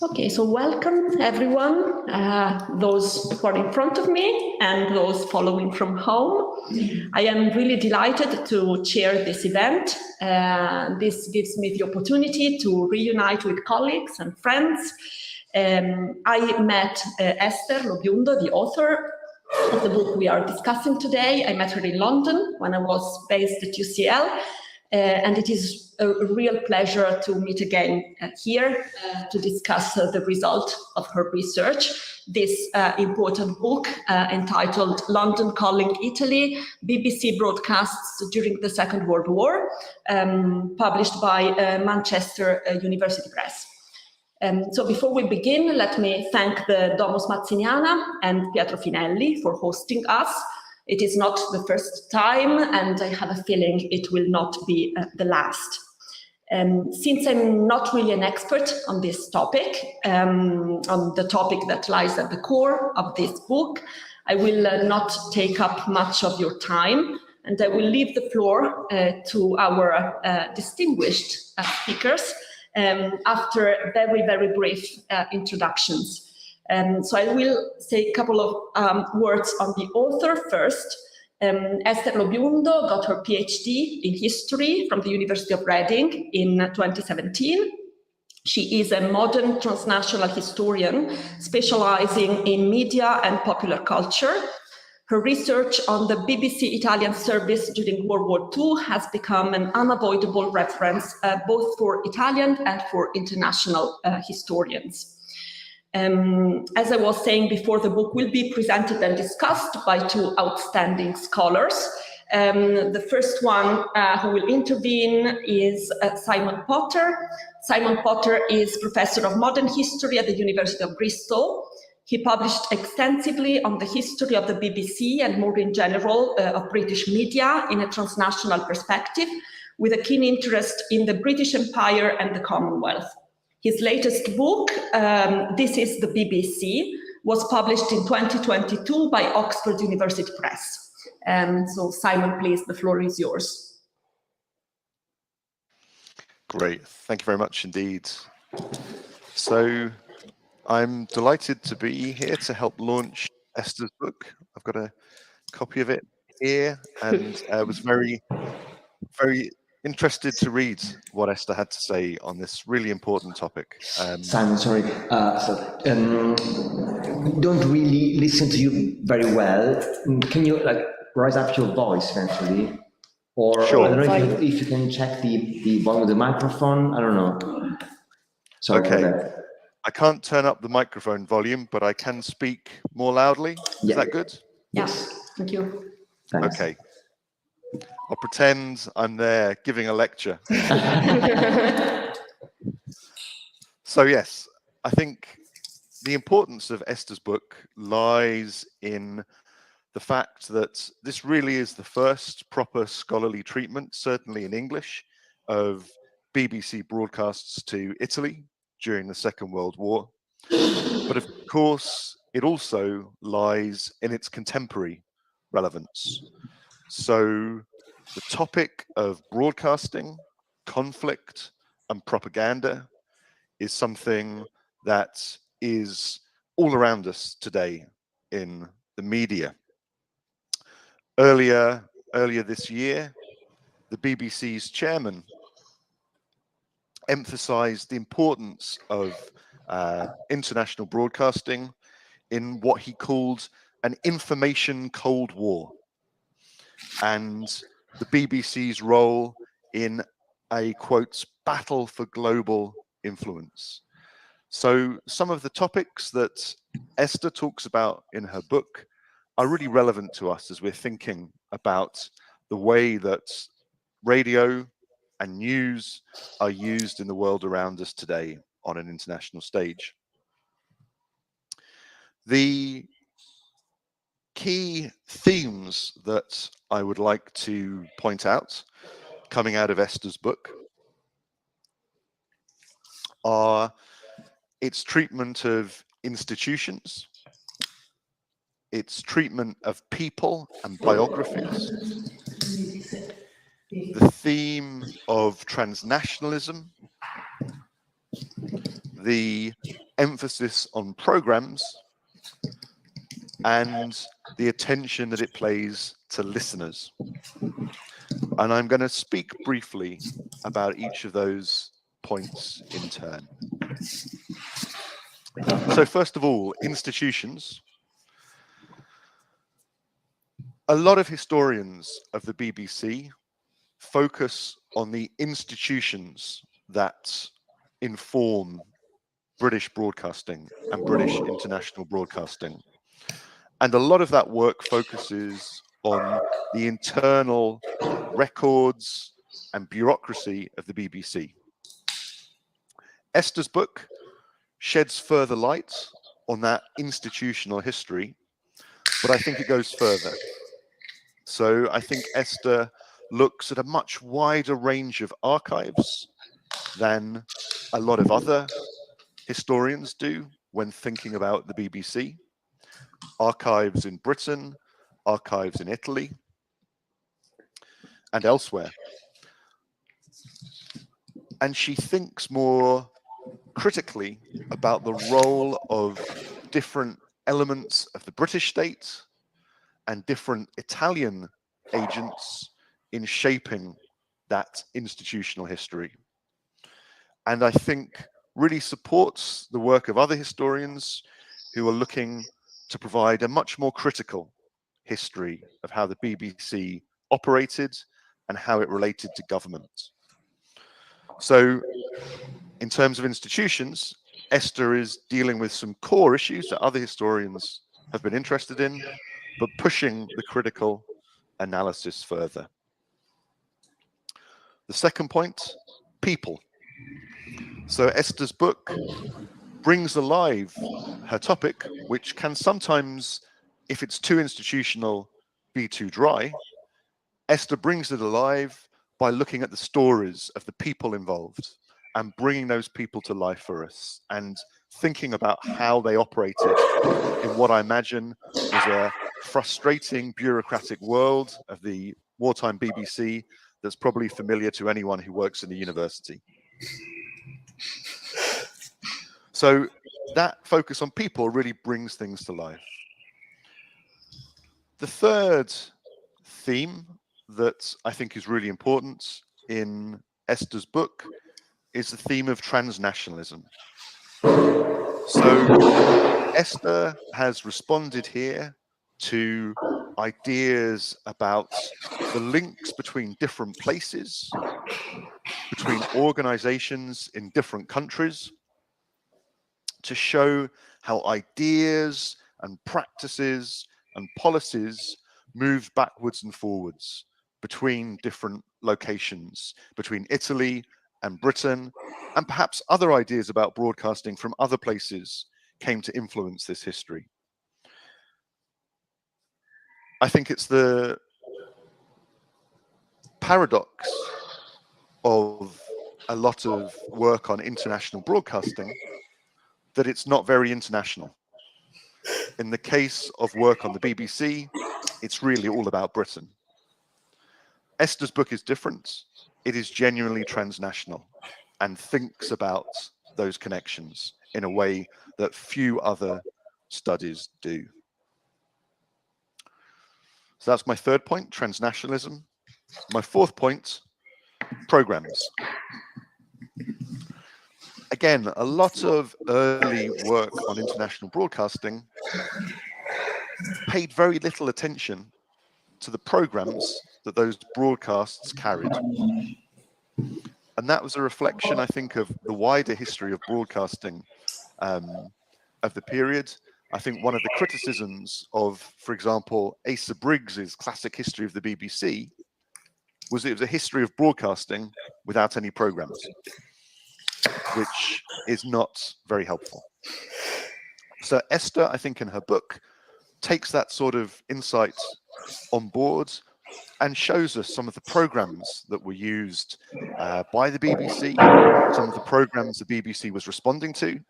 Okay, so welcome everyone, those who are in front of me and those following from home. I am really delighted to chair this event. This gives me the opportunity to reunite with colleagues and friends. I met Esther Lobiundo, the author of the book we are discussing today. I met her in London when I was based at UCL. And it is a real pleasure to meet again here to discuss the result of her research, this important book entitled London Calling Italy, BBC Broadcasts During the Second World War, published by Manchester University Press. So before we begin, let me thank the Domus Mazziniana and Pietro Finelli for hosting us. It is not the first time, and I have a feeling it will not be the last. Since I'm not really an expert on this topic, on the topic that lies at the core of this book, I will not take up much of your time, and I will leave the floor to our distinguished speakers after very, very brief introductions. So I will say a couple of words on the author first. Esther Lobiundo got her PhD in history from the University of Reading in 2017. She is a modern transnational historian specializing in media and popular culture. Her research on the BBC Italian service during World War II has become an unavoidable reference both for Italian and for international historians. As I was saying before, the book will be presented and discussed by two outstanding scholars. The first one who will intervene is Simon Potter. Simon Potter is Professor of Modern History at the University of Bristol. He published extensively on the history of the BBC and more in general of British media in a transnational perspective, with a keen interest in the British Empire and the Commonwealth. His latest book, This is the BBC, was published in 2022 by Oxford University Press. So Simon, please, the floor is yours. Great, thank you very much indeed. So I'm delighted to be here to help launch Esther's book. I've got a copy of it here and was very interested to read what Esther had to say on this really important topic. Simon, sorry, we don't really listen to you very well. Can you raise up your voice eventually? Or sure. I don't know if you can check the volume of the microphone. I don't know. Sorry. Okay. I can't turn up the microphone volume, but I can speak more loudly. Is that good? Yes, thank you. Thanks. Okay. I'll pretend I'm there giving a lecture. So yes, I think the importance of Esther's book lies in the fact that this really is the first proper scholarly treatment, certainly in English, of BBC broadcasts to Italy during the Second World War. But of course, it also lies in its contemporary relevance. So the topic of broadcasting, conflict, and propaganda is something that is all around us today in the media. Earlier this year, the BBC's chairman emphasized the importance of international broadcasting in what he called an information Cold War, and the BBC's role in a, quote, battle for global influence. So some of the topics that Esther talks about in her book are really relevant to us as we're thinking about the way that radio and news are used in the world around us today on an international stage. The key themes that I would like to point out coming out of Esther's book are its treatment of institutions, its treatment of people and biographies, the theme of transnationalism, the emphasis on programs, and the attention that it plays to listeners. And I'm going to speak briefly about each of those points in turn. So first of all, institutions. A lot of historians of the BBC focus on the institutions that inform British broadcasting and British international broadcasting. And a lot of that work focuses on the internal records and bureaucracy of the BBC. Esther's book sheds further light on that institutional history, but I think it goes further. So I think Esther looks at a much wider range of archives than a lot of other historians do when thinking about the BBC. Archives in Britain, archives in Italy, and elsewhere. And she thinks more critically about the role of different elements of the British state and different Italian agents in shaping that institutional history. And I think really supports the work of other historians who are looking to provide a much more critical history of how the BBC operated and how it related to government. So in terms of institutions, Esther is dealing with some core issues that other historians have been interested in, but pushing the critical analysis further. The second point, people. So Esther's book brings alive her topic, which can sometimes, if it's too institutional, be too dry. Esther brings it alive by looking at the stories of the people involved and bringing those people to life for us and thinking about how they operated in what I imagine was a frustrating bureaucratic world of the wartime BBC that's probably familiar to anyone who works in the university. So that focus on people really brings things to life. The third theme that I think is really important in Esther's book is the theme of transnationalism. So Esther has responded here to ideas about the links between different places, between organizations in different countries, to show how ideas and practices and policies moved backwards and forwards between different locations, between Italy and Britain, and perhaps other ideas about broadcasting from other places came to influence this history. I think it's the paradox of a lot of work on international broadcasting that it's not very international. In the case of work on the BBC, it's really all about Britain. Esther's book is different. It is genuinely transnational and thinks about those connections in a way that few other studies do. So that's my third point, transnationalism. My fourth point, programs. Again, a lot of early work on international broadcasting paid very little attention to the programs that those broadcasts carried. And that was a reflection, I think, of the wider history of broadcasting of the period. I think one of the criticisms of, for example, Asa Briggs's classic history of the BBC was it was a history of broadcasting without any programs, which is not very helpful. So Esther, I think in her book, takes that sort of insight on board and shows us some of the programs that were used by the BBC, some of the programs the BBC was responding to,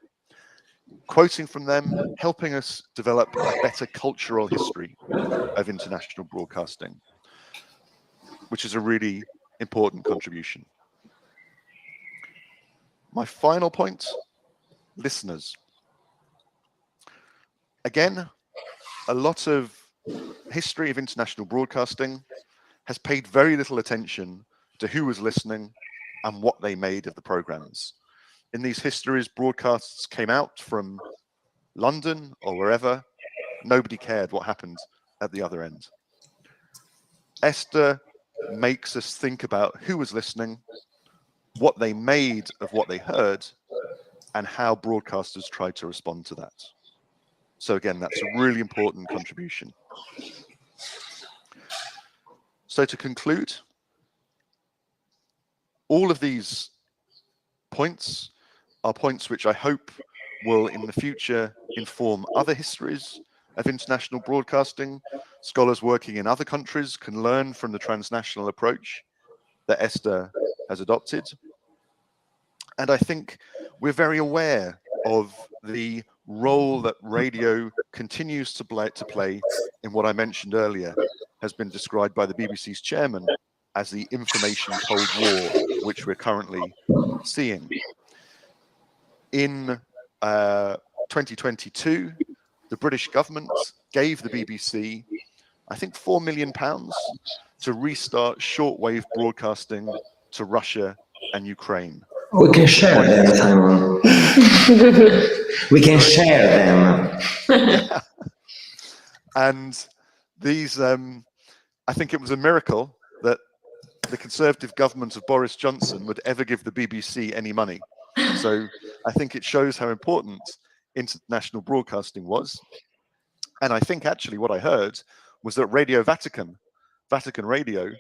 quoting from them, helping us develop a better cultural history of international broadcasting, which is a really important contribution. My final point, listeners. Again, a lot of history of international broadcasting has paid very little attention to who was listening and what they made of the programs. In these histories, broadcasts came out from London or wherever. Nobody cared what happened at the other end. Esther makes us think about who was listening, what they made of what they heard, and how broadcasters tried to respond to that. So again, that's a really important contribution. So to conclude, all of these points are points which I hope will in the future inform other histories of international broadcasting. Scholars working in other countries can learn from the transnational approach that Esther has adopted. And I think we're very aware of the role that radio continues to play in what I mentioned earlier has been described by the BBC's chairman as the information Cold War, which we're currently seeing. In 2022, the British government gave the BBC, I think, £4 million to restart shortwave broadcasting to Russia and Ukraine. We can share them, Simon. We can share them. Yeah. And these, I think it was a miracle that the Conservative government of Boris Johnson would ever give the BBC any money. So I think it shows how important international broadcasting was. And I think actually what I heard was that Radio Vatican, Vatican Radio,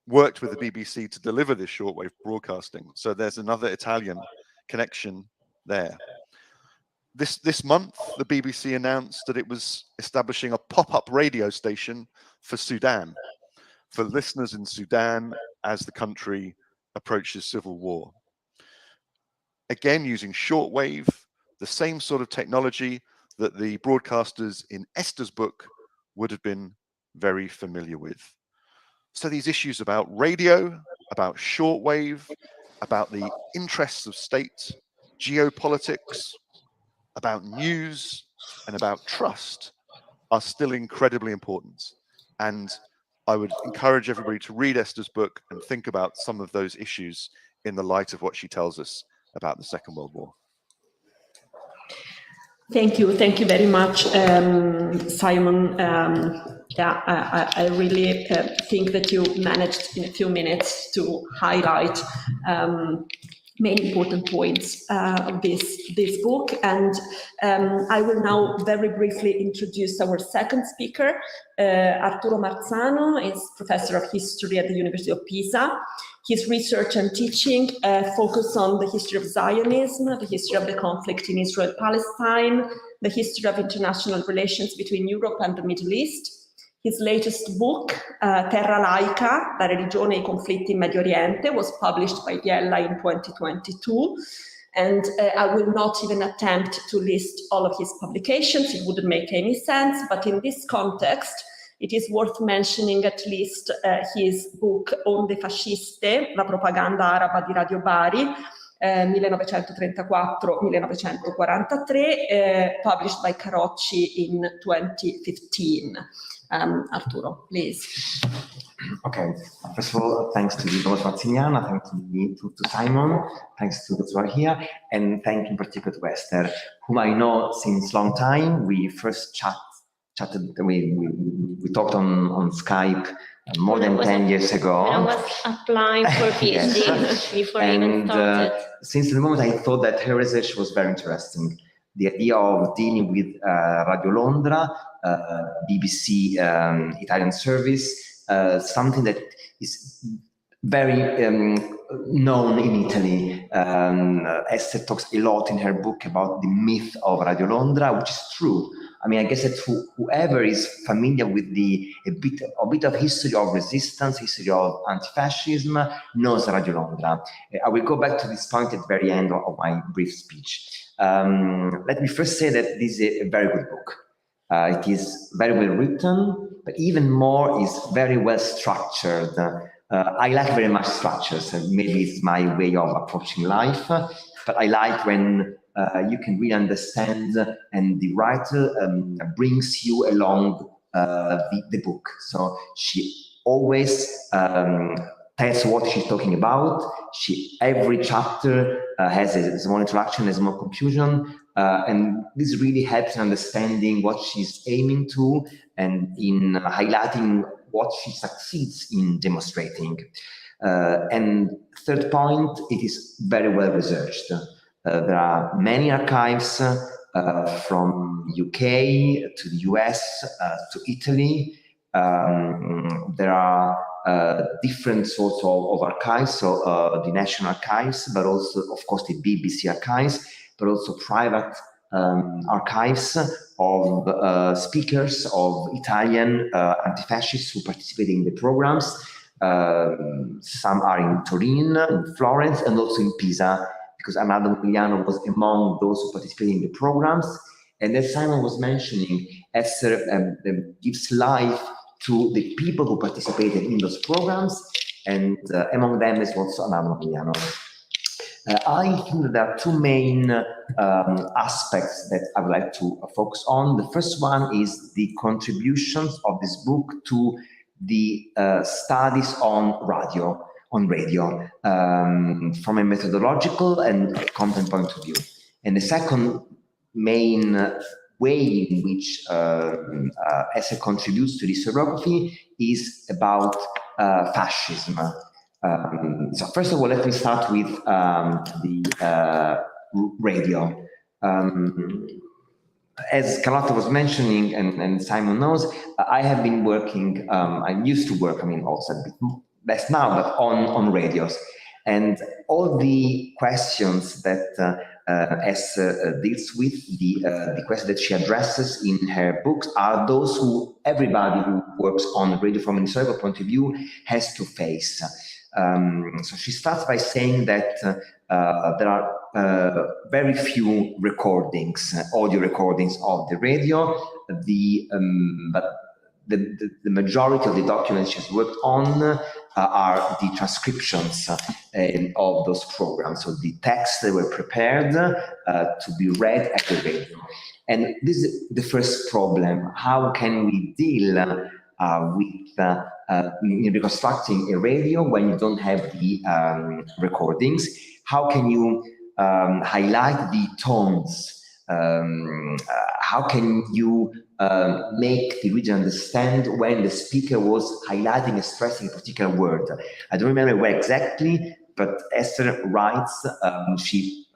worked with the BBC to deliver this shortwave broadcasting. So there's another Italian connection there. This month, the BBC announced that it was establishing a pop-up radio station for Sudan, for listeners in Sudan as the country approaches civil war. Again, using shortwave, the same sort of technology that the broadcasters in Esther's book would have been very familiar with. So these issues about radio, about shortwave, about the interests of state, geopolitics, about news, and about trust are still incredibly important. And I would encourage everybody to read Esther's book and think about some of those issues in the light of what she tells us about the Second World War. Thank you very much, Simon. I really think that you managed in a few minutes to highlight many important points of this book. And I will now very briefly introduce our second speaker. Arturo Marzano is Professor of History at the University of Pisa. His research and teaching focus on the history of Zionism, the history of the conflict in Israel-Palestine, the history of international relations between Europe and the Middle East. His latest book, Terra Laica, La religione e i conflitti in Medio Oriente, was published by Biella in 2022. And I will not even attempt to list all of his publications. It wouldn't make any sense. But in this context, it is worth mentioning at least his book Onde Fasciste, la propaganda araba di Radio Bari, 1934-1943, published by Carocci in 2015. Arturo, please. Okay, first of all, thanks to Thomas Marzignana, thanks to Simon, thanks to those who are here, and thank in particular to Esther, whom I know since long time. We first chatted, we talked on Skype more than 10 years ago. I was applying for PhD before I even started. Since the moment I thought that her research was very interesting. The idea of dealing with Radio Londra, BBC Italian service, something that is very known in Italy. Esther talks a lot in her book about the myth of Radio Londra, which is true. I mean, I guess that whoever is familiar with a bit of history of resistance, history of anti-fascism, knows Radio Londra. I will go back to this point at the very end of my brief speech. Let me first say that this is a very good book. It is very well written, but even more is very well structured. I like very much structures, and maybe it's my way of approaching life, but I like when you can really understand and the writer brings you along the book. So she always tells what she's talking about. Every chapter has a small introduction, a small conclusion, and this really helps in understanding what she's aiming to and in highlighting what she succeeds in demonstrating. And third point, it is very well researched. There are many archives from UK to the US to Italy. There are different sorts of archives, so the National Archives, but also, of course, the BBC archives, but also private archives of speakers of Italian anti-fascists who participate in the programs. Some are in Turin, in Florence, and also in Pisa, because Arnaldo Mogliano was among those who participated in the programs. And as Simon was mentioning, Esther gives life to the people who participated in those programs, and among them is also Arnaldo Mogliano. I think that there are two main aspects that I would like to focus on. The first one is the contributions of this book to the studies on radio, from a methodological and content point of view. And the second main way in which Esther contributes to this historiography is about fascism. So first of all, let me start with the radio. As Carlotta was mentioning, and Simon knows, I have been working, I used to work, I mean, also a bit less now, but on radios. And all the questions that Esther deals with, the questions that she addresses in her books, are those who everybody who works on radio from an historical point of view has to face. So she starts by saying that there are very few recordings, audio recordings of the radio. But the majority of the documents she's worked on are the transcriptions of those programs. So the texts that were prepared to be read at the radio. And this is the first problem. How can we deal with reconstructing a radio when you don't have the recordings? How can you highlight the tones? How can you make the reader understand when the speaker was highlighting, expressing a particular word? I don't remember where exactly, but Esther writes, she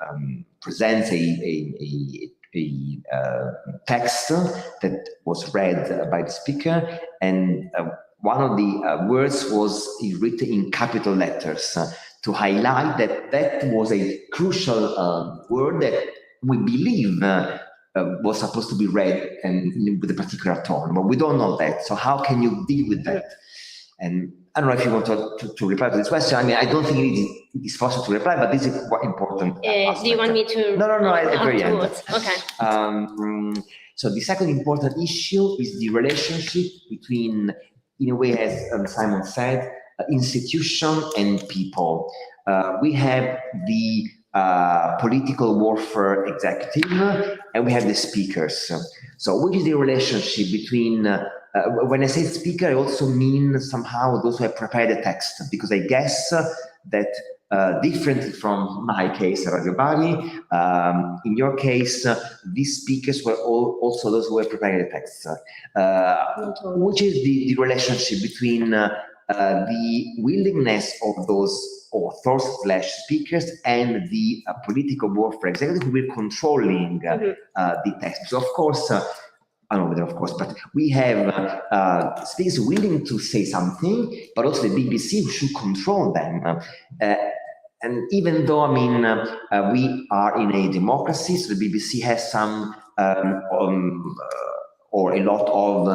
presents a text that was read by the speaker, and one of the words was written in capital letters to highlight that was a crucial word that we believe was supposed to be read and with a particular tone, but we don't know that. So how can you deal with that? And I don't know if you want to reply to this question. I mean, I don't think it is possible to reply, but this is quite important. Do you want me to? No, at the very end. Okay. So the second important issue is the relationship between, in a way, as Simon said, institution and people. We have the political warfare executive, and we have the speakers. So which is the relationship between, when I say speaker, I also mean somehow those who have prepared the text, because I guess that differently from my case, Radio Bari, in your case, these speakers were also those who were preparing the text. Which is the relationship between the willingness of those authors/speakers and the political warfare executive who were controlling the text. So of course, I don't know whether of course, but we have speakers willing to say something, but also the BBC who should control them. And even though, I mean, we are in a democracy, so the BBC has some or a lot of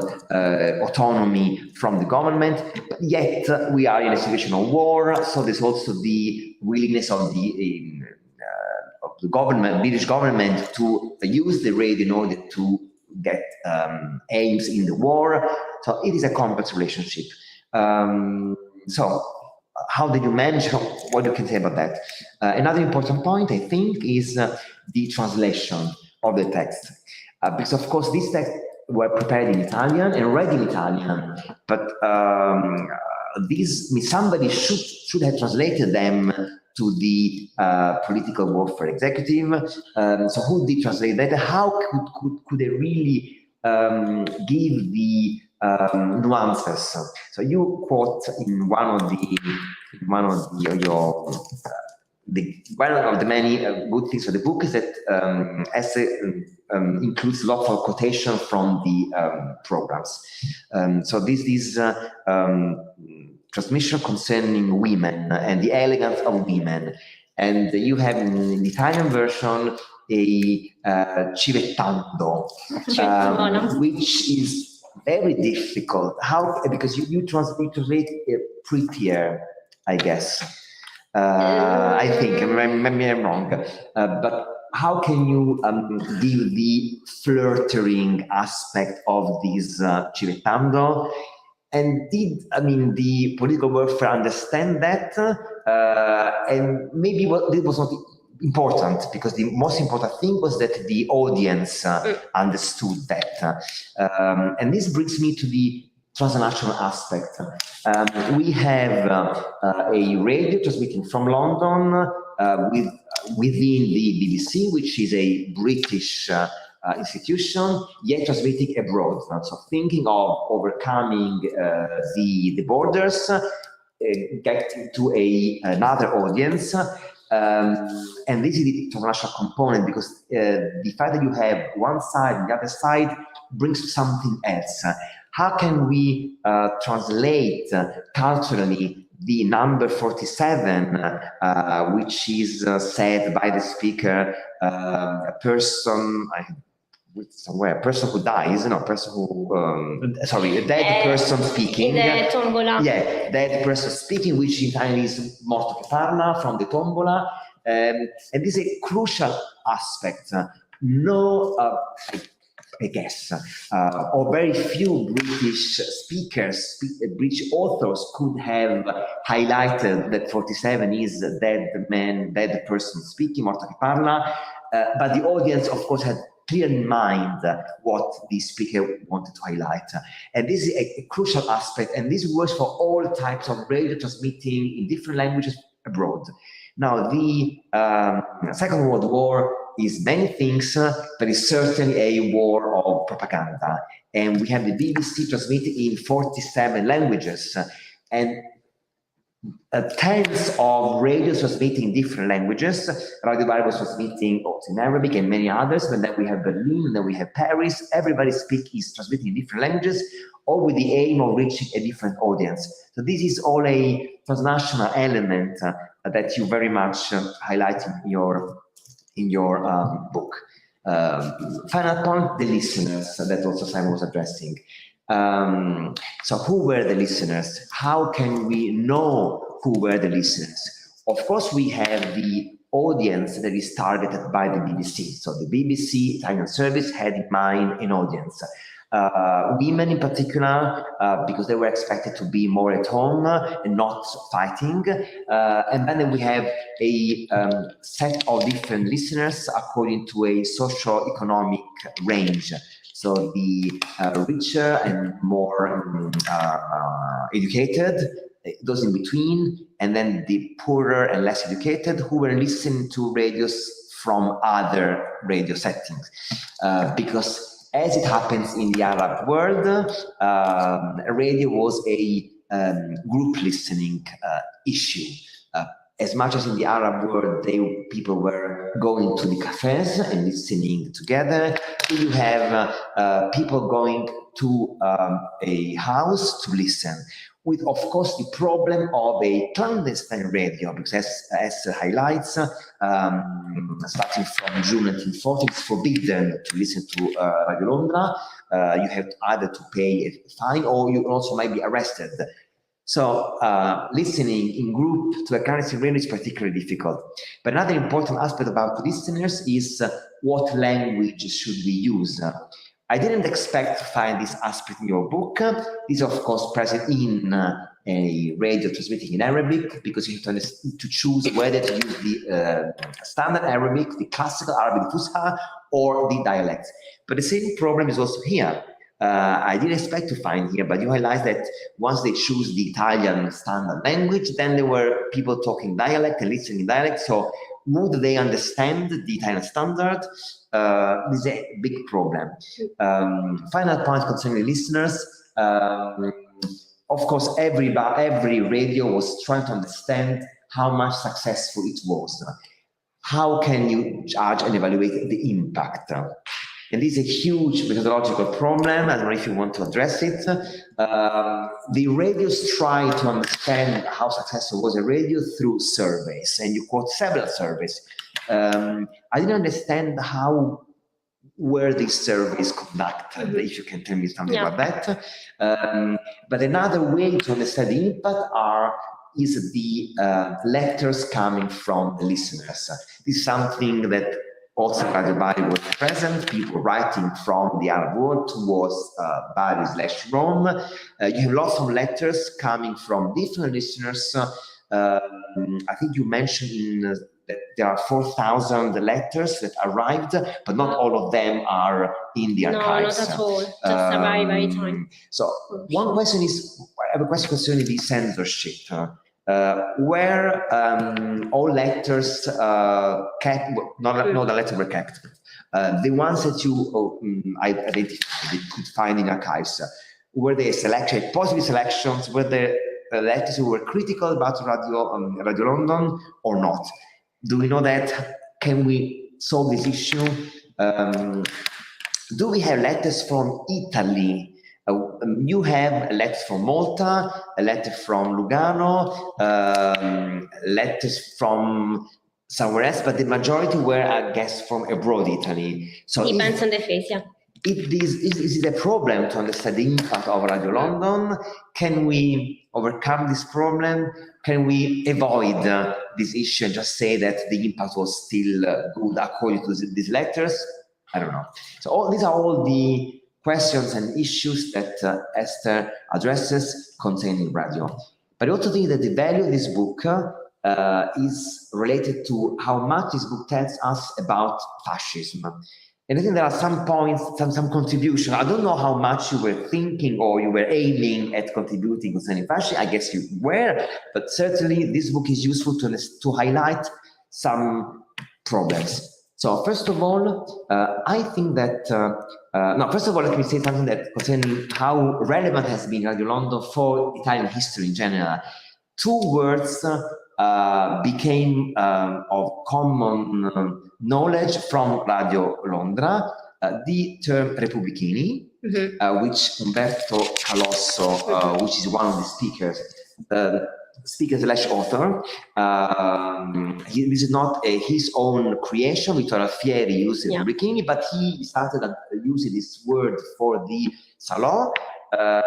autonomy from the government, but yet we are in a situation of war, so there's also the willingness of the government, British government, to use the radio in order to get aims in the war. So it is a complex relationship. So how did you manage, what you can say about that? Another important point, I think, is the translation of the text. Because of course these texts were prepared in Italian and read in Italian, but somebody should have translated them to the political warfare executive. So who did translate that? How could they really give the nuances? So you quote in one of the many good things of the book is that essay includes lots of quotation from the programs. So this transmission concerning women and the elegance of women, and you have in the Italian version a civettando, which is very difficult. How? Because you translate prettier, I guess. I think, maybe I'm wrong, but how can you give the flirting aspect of this civettando? And did, the political warfare understand that? And maybe it was not important, because the most important thing was that the audience understood that. And this brings me to the transnational aspect. We have a radio transmitting from London within the BBC, which is a British institution, yet transmitting abroad. So thinking of overcoming the borders, getting to another audience. And this is the international component, because the fact that you have one side and the other side brings something else. How can we translate culturally the number 47, which is said by the speaker, a person who dies, a dead person speaking. Yeah, dead person speaking, which in Italian is morto che parla, from the tombola. And this is a crucial aspect. I guess, or very few British speakers, British authors could have highlighted that 47 is dead man, dead person speaking, morto che parla, but the audience, of course, had clear in mind what the speaker wanted to highlight. And this is a crucial aspect, and this works for all types of radio transmitting in different languages abroad. Now, the Second World War is many things, but it's certainly a war of propaganda. And we have the BBC transmitted in 47 languages, and tens of radios transmitting in different languages. Radio Bari was transmitting also in Arabic and many others, but then we have Berlin, and then we have Paris. Everybody is transmitting in different languages, all with the aim of reaching a different audience. So this is all a transnational element that you very much highlight in your book. Final point, the listeners that also Simon was addressing. So who were the listeners? How can we know who were the listeners? Of course, we have the audience that is targeted by the BBC. So the BBC Italian service had in mind an audience. Women in particular, because they were expected to be more at home and not fighting. And then we have a set of different listeners according to a socio-economic range. So the richer and more educated, those in between, and then the poorer and less educated who were listening to radios from other radio settings. Because as it happens in the Arab world, radio was a group listening issue. As much as in the Arab world, people were going to the cafes and listening together. You have people going to a house to listen. with, of course, the problem of a clandestine radio, because as highlights, starting from June 1940, it's forbidden to listen to Radio Londra. You have either to pay a fine or you also might be arrested. So listening in group to a clandestine radio is particularly difficult. But another important aspect about listeners is what language should we use? I didn't expect to find this aspect in your book. This is, of course, present in a radio transmitting in Arabic, because you have to choose whether to use the standard Arabic, the classical Arabic Fusha, or the dialect. But the same problem is also here. I didn't expect to find here, but you highlight that once they choose the Italian standard language, then there were people talking dialect and listening in dialect. So would they understand the Italian standard? This is a big problem. Final point concerning listeners. Of course, every radio was trying to understand how much successful it was. How can you judge and evaluate the impact? And this is a huge methodological problem. I don't know if you want to address it. The radios try to understand how successful was a radio through surveys, and you quote several surveys. I didn't understand how were these surveys conducted, if you can tell me something about that. But another way to understand the impact is the letters coming from the listeners. This is something that also Radio Bari was present, people writing from the Arab world towards Bari/Rome. You have lots of letters coming from different listeners. I think you mentioned that there are 4,000 letters that arrived, but not all of them are in the archives. No, not at all. Just a very, very tiny. So one question is, I have a question concerning the censorship. Where all letters kept, no, the letters were kept. The ones that you identified, you could find in archives, were they selection, positive selections? Were there letters who were critical about Radio London or not? Do we know that? Can we solve this issue? Do we have letters from Italy? You have letters from Malta, a letter from Lugano, letters from somewhere else, but the majority were, I guess, from abroad Italy. So depends on the phase, yeah. Is it a problem to understand the impact of Radio London? Can we overcome this problem? Can we avoid this issue and just say that the impact was still good according to these letters? I don't know. So these are all the questions and issues that Esther addresses concerning radio. But I also think that the value of this book is related to how much this book tells us about fascism. And I think there are some points, some contribution. I don't know how much you were thinking or you were aiming at contributing concerning fascism. I guess you were, but certainly this book is useful to highlight some problems. So first of all, I think that, first of all, let me say something that concerning how relevant has been Radio London for Italian history in general. Two words became of common knowledge from Radio Londra, the term Repubblichini, which Umberto Calosso, which is one of the speakers, speaker/author. This is not his own creation. Vittorio Alfieri used Repubblichini, but he started using this word for the Salon.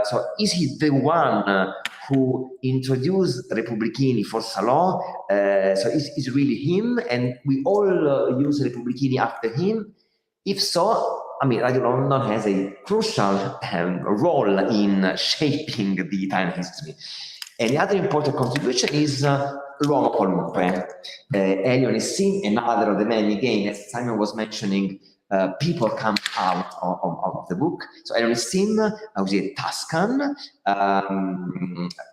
So is he the one who introduced Repubblichini for Salon? So is really him, and we all use Repubblichini after him? If so, I mean, Radio London has a crucial role in shaping the Italian history. And the other important contribution is L'Uomo Qualunque. Elio Nessin, another of the many, again, as Simon was mentioning, people come out of the book. So Elio Nessin, who's a Tuscan,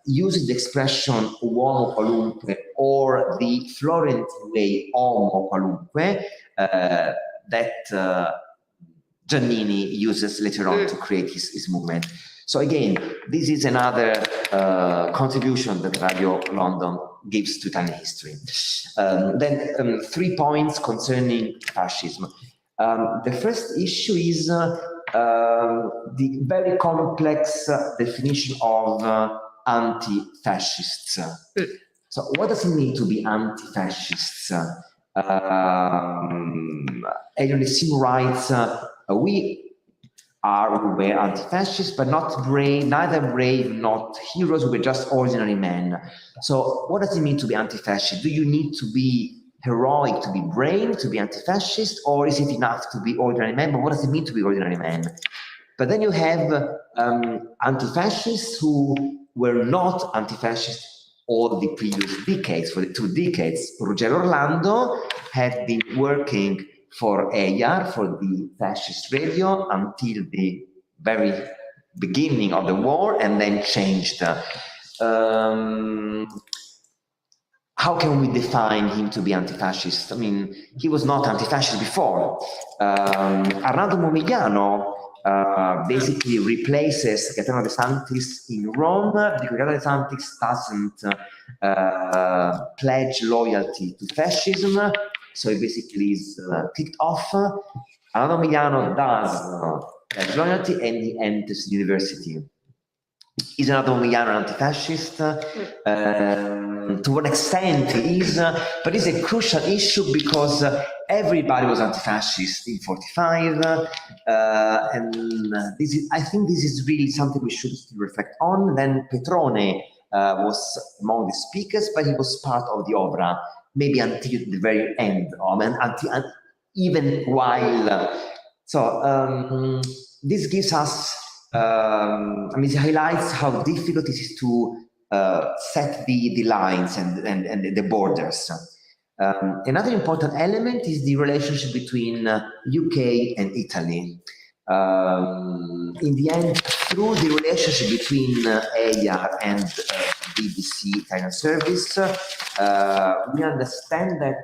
uses the expression Uomo Qualunque or the Florentine way Homo Qualunque that Giannini uses later on to create his movement. So again, this is another contribution that Radio London gives to Italian history. Then 3 points concerning fascism. The first issue is the very complex definition of anti-fascists. So what does it mean to be anti-fascists? Elionissim writes, we were anti-fascists, but not brave, neither brave, not heroes, we were just ordinary men. So what does it mean to be anti-fascist? Do you need to be heroic to be brave, to be anti-fascist, or is it enough to be ordinary men? But what does it mean to be ordinary men? But then you have anti-fascists who were not anti-fascists all the previous decades, for the 2 decades. Ruggero Orlando had been working for EIAR, for the fascist radio, until the very beginning of the war, and then changed. How can we define him to be anti-fascist? I mean, he was not anti-fascist before. Arnaldo Momigliano basically replaces Gaetano De Santis in Rome, because Gaetano De Santis doesn't pledge loyalty to fascism, so he basically is kicked off. Arnaldo Momigliano does pledge loyalty, and he enters the university. Is Arnaldo Momigliano an anti-fascist? To what extent he is, but it's a crucial issue because everybody was anti-fascist in 45, and I think this is really something we should reflect on. Then Petrone was among the speakers, but he was part of the Obra, maybe until the very end, even while. So this gives us, it highlights how difficult it is to set the lines and the borders. Another important element is the relationship between UK and Italy. In the end, through the relationship between EIAR and BBC Italian Service, we understand that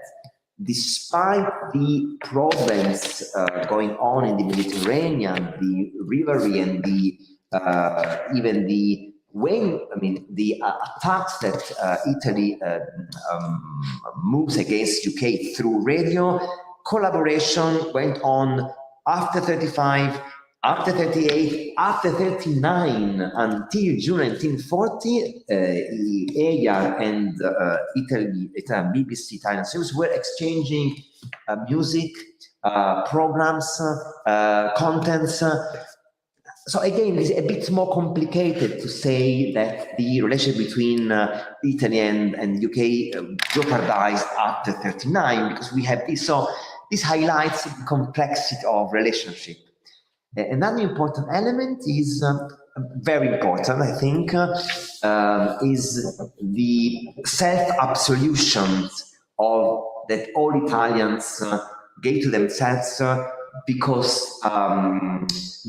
despite the problems going on in the Mediterranean, the rivalry and the even the attacks that Italy moves against UK through radio, collaboration went on after 35, after 38, after 39, until June 1940. EIAR and Italian BBC Italian Service were exchanging music, programs, contents. So again, it's a bit more complicated to say that the relationship between Italy and UK jeopardized after 39, because we have this. So this highlights the complexity of relationship. Another important element is very important, I think, is the self-absolution of that all Italians gave to themselves. Because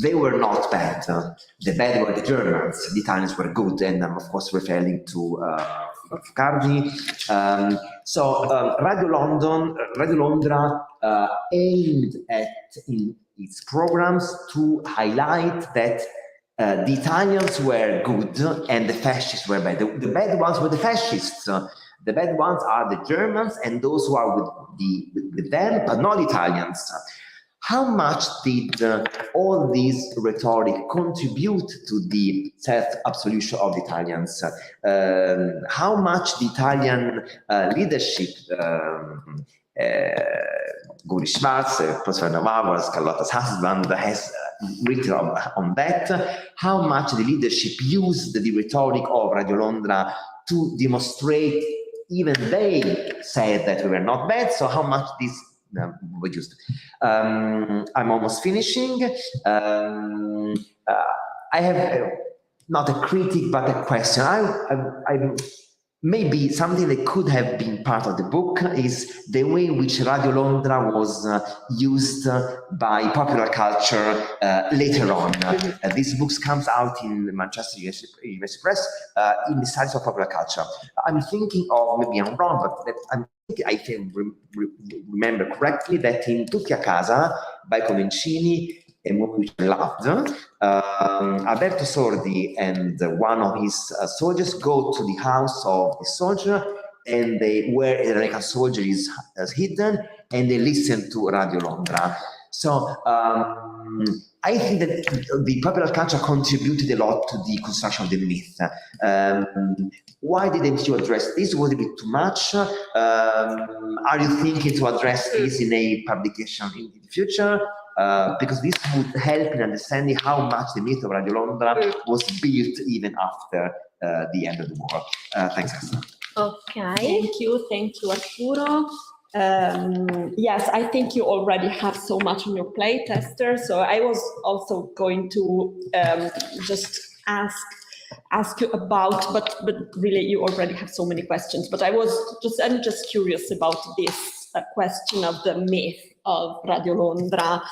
they were not bad. The bad were the Germans, the Italians were good, and I'm of course referring to Cardi. So Radio Londra aimed at, in its programs, to highlight that the Italians were good and the fascists were bad. The bad ones were the fascists. The bad ones are the Germans and those who are with them, but not Italians. How much did all this rhetoric contribute to the self-absolution of the Italians? How much the Italian leadership, Guri Schwarz, Professor Navarro, Carlotta's husband, has written on that, how much the leadership used the rhetoric of Radio Londra to demonstrate, even they said that we were not bad, so how much this we used. I'm almost finishing. I have not a critic, but a question. I maybe something that could have been part of the book is the way in which Radio Londra was used by popular culture later on. This book comes out in Manchester University Press in the studies of popular culture. I'm thinking of, maybe I'm wrong, but I can remember correctly that in Tutti a Casa by Comencini, a movie which I loved, Alberto Sordi and one of his soldiers go to the house of the soldier, and where an American soldier is hidden, and they listen to Radio Londra. So I think that the popular culture contributed a lot to the construction of the myth. Why didn't you address this? Was it a bit too much? Are you thinking to address this in a publication in the future? Because this would help in understanding how much the myth of Radio Londra was built even after the end of the war. Thanks, Esther. Okay. Thank you, Arturo. Yes, I think you already have so much on your plate, Esther. So I was also going to just ask you about, but really you already have so many questions. But I'm just curious about this question of the myth of Radio Londra.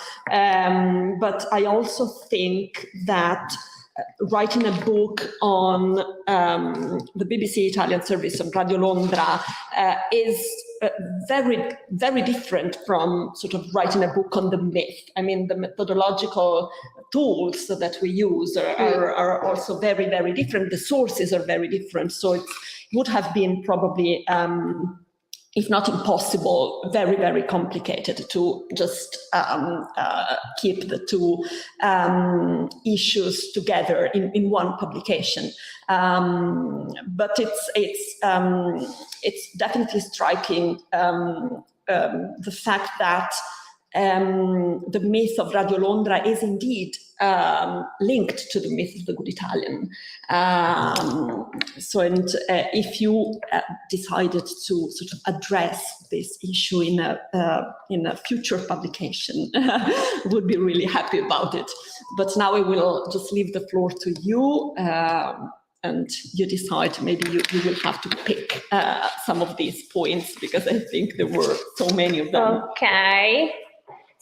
But I also think that writing a book on the BBC Italian service on Radio Londra is very, very different from sort of writing a book on the myth. I mean, the methodological tools that we use are also very, very different. The sources are very different. So it would have been probably, if not impossible, very, very complicated to just keep the two issues together in one publication. But it's definitely striking the fact that the myth of Radio Londra is indeed linked to the myth of the Good Italian. If you decided to sort of address this issue in a future publication, would be really happy about it. But now I will just leave the floor to you. And you decide, maybe you will have to pick some of these points, because I think there were so many of them. Okay.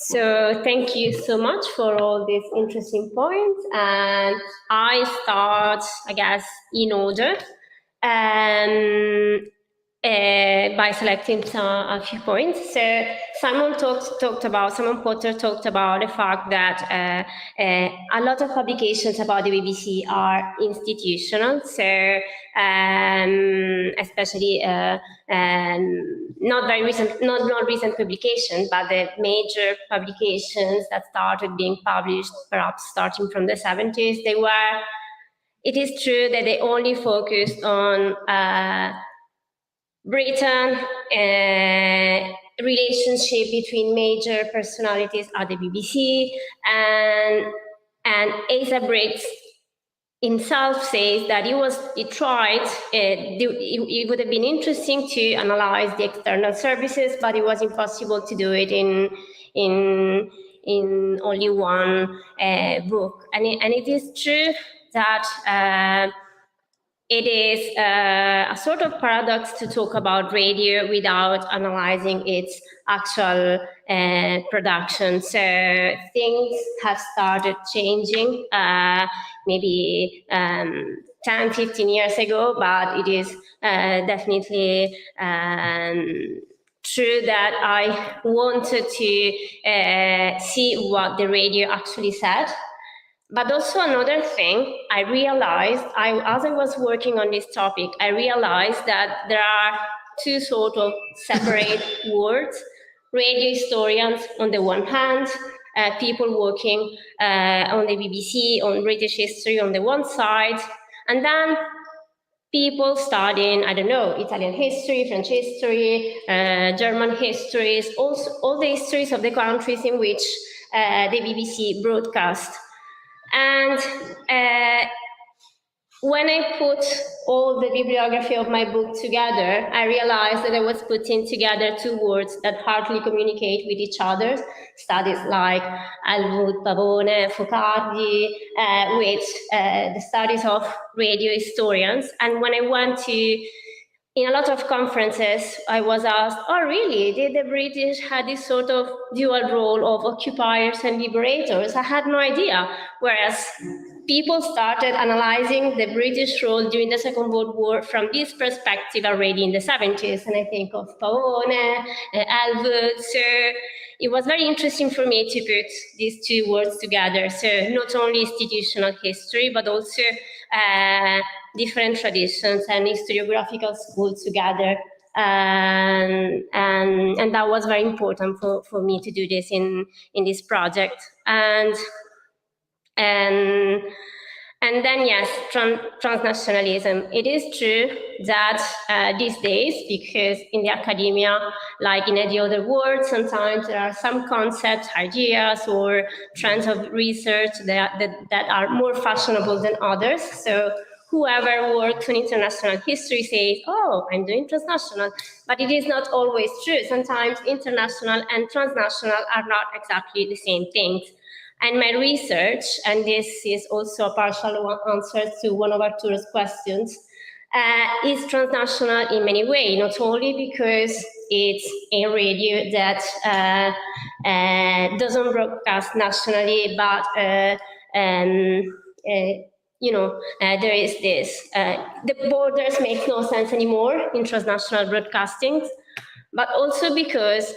So thank you so much for all these interesting points. And I start, I guess, in order, by selecting a few points. So Simon Potter talked about the fact that a lot of publications about the BBC are institutional. So especially not recent publications, but the major publications that started being published, perhaps starting from the 70s, it is true that they only focused on Britain, relationship between major personalities at the BBC, and Asa Briggs himself says that it would have been interesting to analyze the external services, but it was impossible to do it in only one book. And it is true that it is a sort of paradox to talk about radio without analyzing its actual production. So things have started changing maybe 10, 15 years ago, but it is definitely true that I wanted to see what the radio actually said. But also another thing, I realized, as I was working on this topic, I realized that there are two sort of separate worlds. Radio historians on the one hand, people working on the BBC, on British history on the one side, and then people studying, I don't know, Italian history, French history, German histories, also all the histories of the countries in which the BBC broadcast. And when I put all the bibliography of my book together, I realized that I was putting together two words that hardly communicate with each other. Studies like Elwood, Pavone, Focardi, with the studies of radio historians. And when I went in a lot of conferences, I was asked, oh, really? Did the British have this sort of dual role of occupiers and liberators? I had no idea. Whereas people started analyzing the British role during the Second World War from this perspective already in the 70s. And I think of Pavone, Elwood. So it was very interesting for me to put these two words together. So not only institutional history, but also different traditions and historiographical schools together and that was very important for me to do this in this project. And then, yes, transnationalism. It is true that these days, because in the academia, like in any other world, sometimes there are some concepts, ideas, or trends of research that are more fashionable than others. So whoever works on international history says, oh, I'm doing transnational. But it is not always true. Sometimes international and transnational are not exactly the same things. And my research, and this is also a partial answer to one of Arturo's questions, is transnational in many ways, not only because it's a radio that doesn't broadcast nationally, but there is this. The borders make no sense anymore in transnational broadcasting, but also because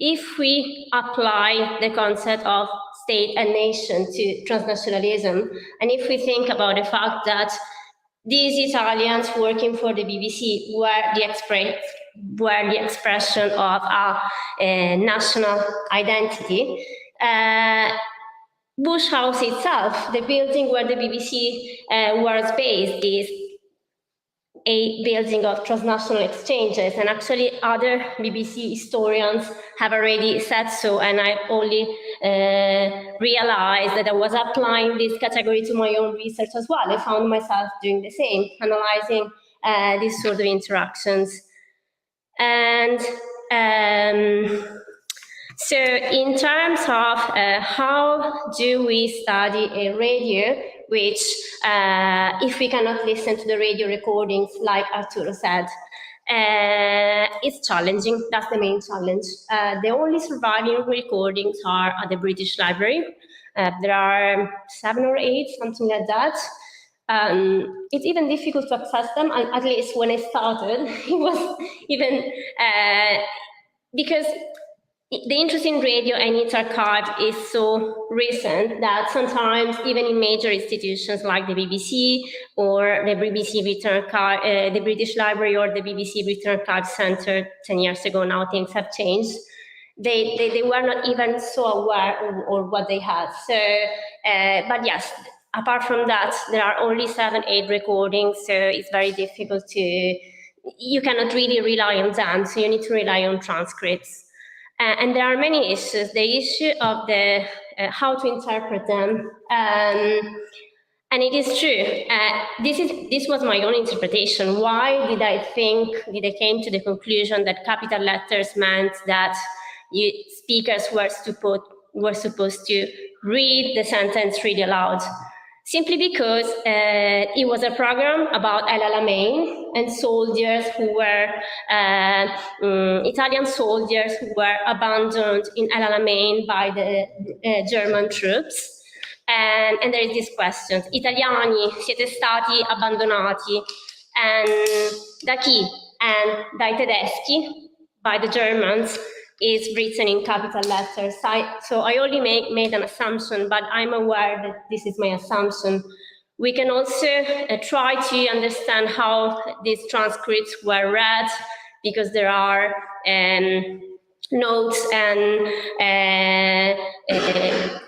if we apply the concept of state and nation to transnationalism, and if we think about the fact that these Italians working for the BBC were the expression of a national identity, Bush House itself, the building where the BBC was based, is a building of transnational exchanges, and actually other BBC historians have already said so, and I only realized that I was applying this category to my own research as well. I found myself doing the same, analyzing these sort of interactions. And so in terms of how do we study a radio, which if we cannot listen to the radio recordings, like Arturo said, it's challenging. That's the main challenge. The only surviving recordings are at the British Library. There are 7 or 8, something like that. It's even difficult to access them, and at least when I started, it was even because the interest in radio and its archive is so recent that sometimes even in major institutions like the BBC or the BBC Britain Archive, the British Library or the BBC Britain Archive Centre 10 years ago, now things have changed. They were not even so aware of what they had. So, but yes, apart from that, there are only 7, 8 recordings, so it's very difficult you cannot really rely on them, so you need to rely on transcripts. And there are many issues. The issue of the how to interpret them, and it is true. This was my own interpretation. Why did I came to the conclusion that capital letters meant that speakers were supposed to read the sentence really aloud? Simply because it was a program about El Alamein and soldiers who were, Italian soldiers who were abandoned in El Alamein by the German troops. And there is this question, Italiani siete stati abbandonati, and da chi? And dai tedeschi, by the Germans, is written in capital letters. So I only made an assumption, but I'm aware that this is my assumption. We can also try to understand how these transcripts were read, because there are notes and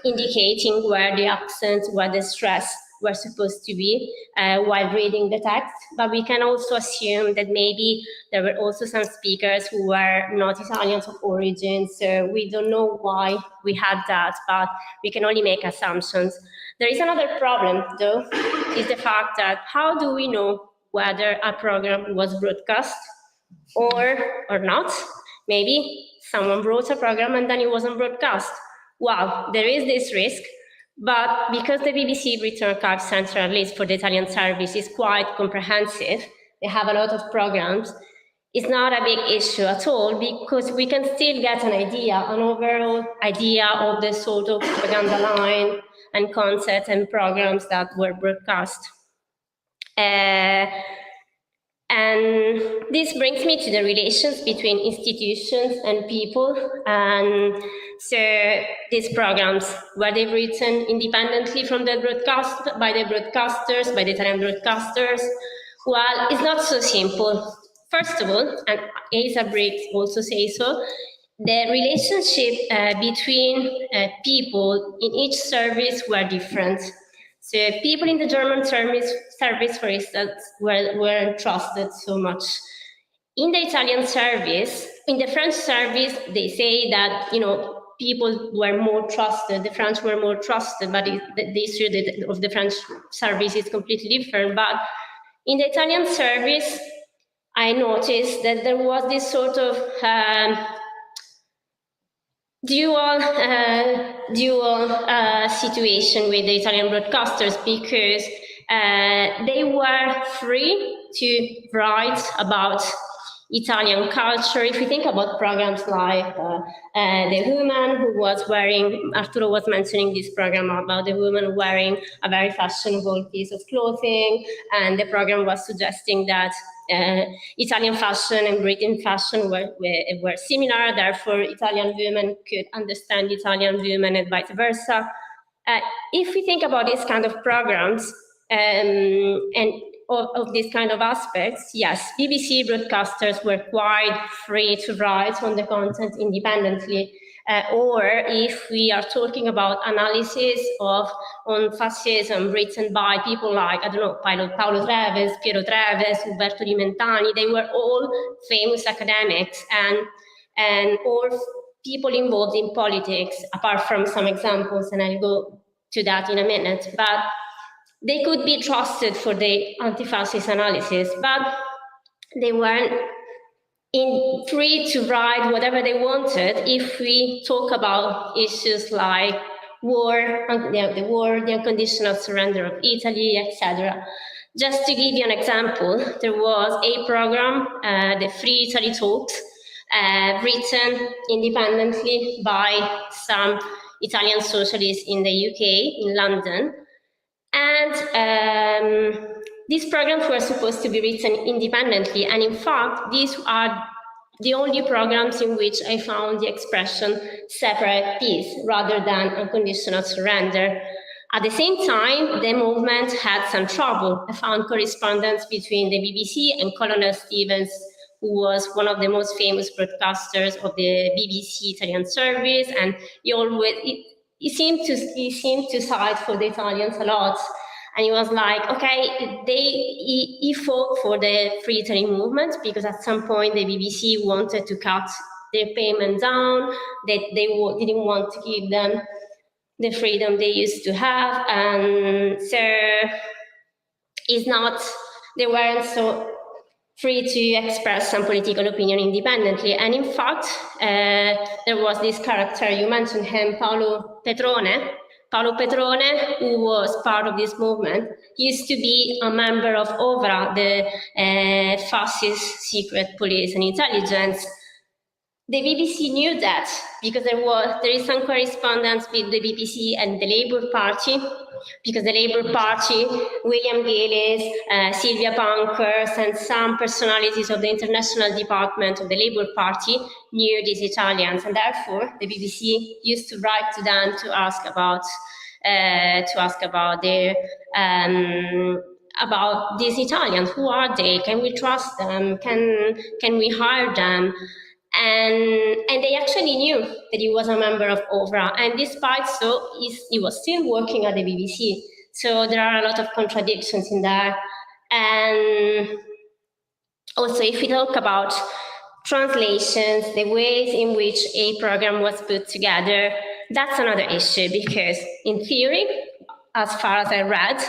indicating where the accents, where the stress were supposed to be while reading the text. But we can also assume that maybe there were also some speakers who were not Italians of origin, so we don't know why we had that, but we can only make assumptions. There is another problem, though, is the fact that how do we know whether a program was broadcast or not? Maybe someone wrote a program and then it wasn't broadcast. Well, there is this risk. But because the BBC Britain Archive Centre, at least for the Italian service, is quite comprehensive, they have a lot of programs, it's not a big issue at all, because we can still get an overall idea of the sort of propaganda line and concepts and programs that were broadcast. And this brings me to the relations between institutions and people. And so these programs, were they written independently from the broadcast, by the broadcasters, by the Italian broadcasters? Well, it's not so simple. First of all, and Asa Briggs also says so, the relationship between people in each service were different. So people in the German service, for instance, weren't trusted so much. In the Italian service, in the French service, they say that, people were more trusted, the French were more trusted, but the issue of the French service is completely different. But in the Italian service, I noticed that there was this sort of dual situation with the Italian broadcasters, because they were free to write about Italian culture. If you think about programs like The Woman, who was wearing, Arturo was mentioning this program about the woman wearing a very fashionable piece of clothing, and the program was suggesting that Italian fashion and British fashion were similar, therefore Italian women could understand Italian women and vice versa. If we think about these kind of programs and of these kind of aspects, yes, BBC broadcasters were quite free to write on the content independently. Or if we are talking about analysis on fascism written by people like, I don't know, Paolo Treves, Piero Treves, Umberto Di Mentani, they were all famous academics and all people involved in politics, apart from some examples, and I'll go to that in a minute. But they could be trusted for the anti-fascist analysis, but they weren't free to write whatever they wanted if we talk about issues like war, the war, the unconditional surrender of Italy, etc. Just to give you an example, there was a program, the Free Italy Talks, written independently by some Italian socialists in the UK, in London. And these programs were supposed to be written independently. And in fact, these are the only programs in which I found the expression separate peace rather than unconditional surrender. At the same time, the movement had some trouble. I found correspondence between the BBC and Colonel Stevens, who was one of the most famous broadcasters of the BBC Italian service. And he seemed to side for the Italians a lot. And he was like, okay, he fought for the Free Italy movement because at some point the BBC wanted to cut their payment down, that they didn't want to give them the freedom they used to have. And so they weren't so free to express some political opinion independently. And in fact, there was this character, you mentioned him, Paolo Petrone, who was part of this movement. He used to be a member of OVRA, the fascist secret police and intelligence. The BBC knew that because there is some correspondence with the BBC and the Labour Party, because the Labour Party, William Gillis, Sylvia Pankhurst, and some personalities of the international department of the Labour Party knew these Italians, and therefore the BBC used to write to them to ask about these Italians. Who are they? Can we trust them? Can we hire them? And they actually knew that he was a member of OVRA, and despite so, he was still working at the BBC. So there are a lot of contradictions in there. And also, if we talk about translations, the ways in which a program was put together, that's another issue, because in theory, as far as I read,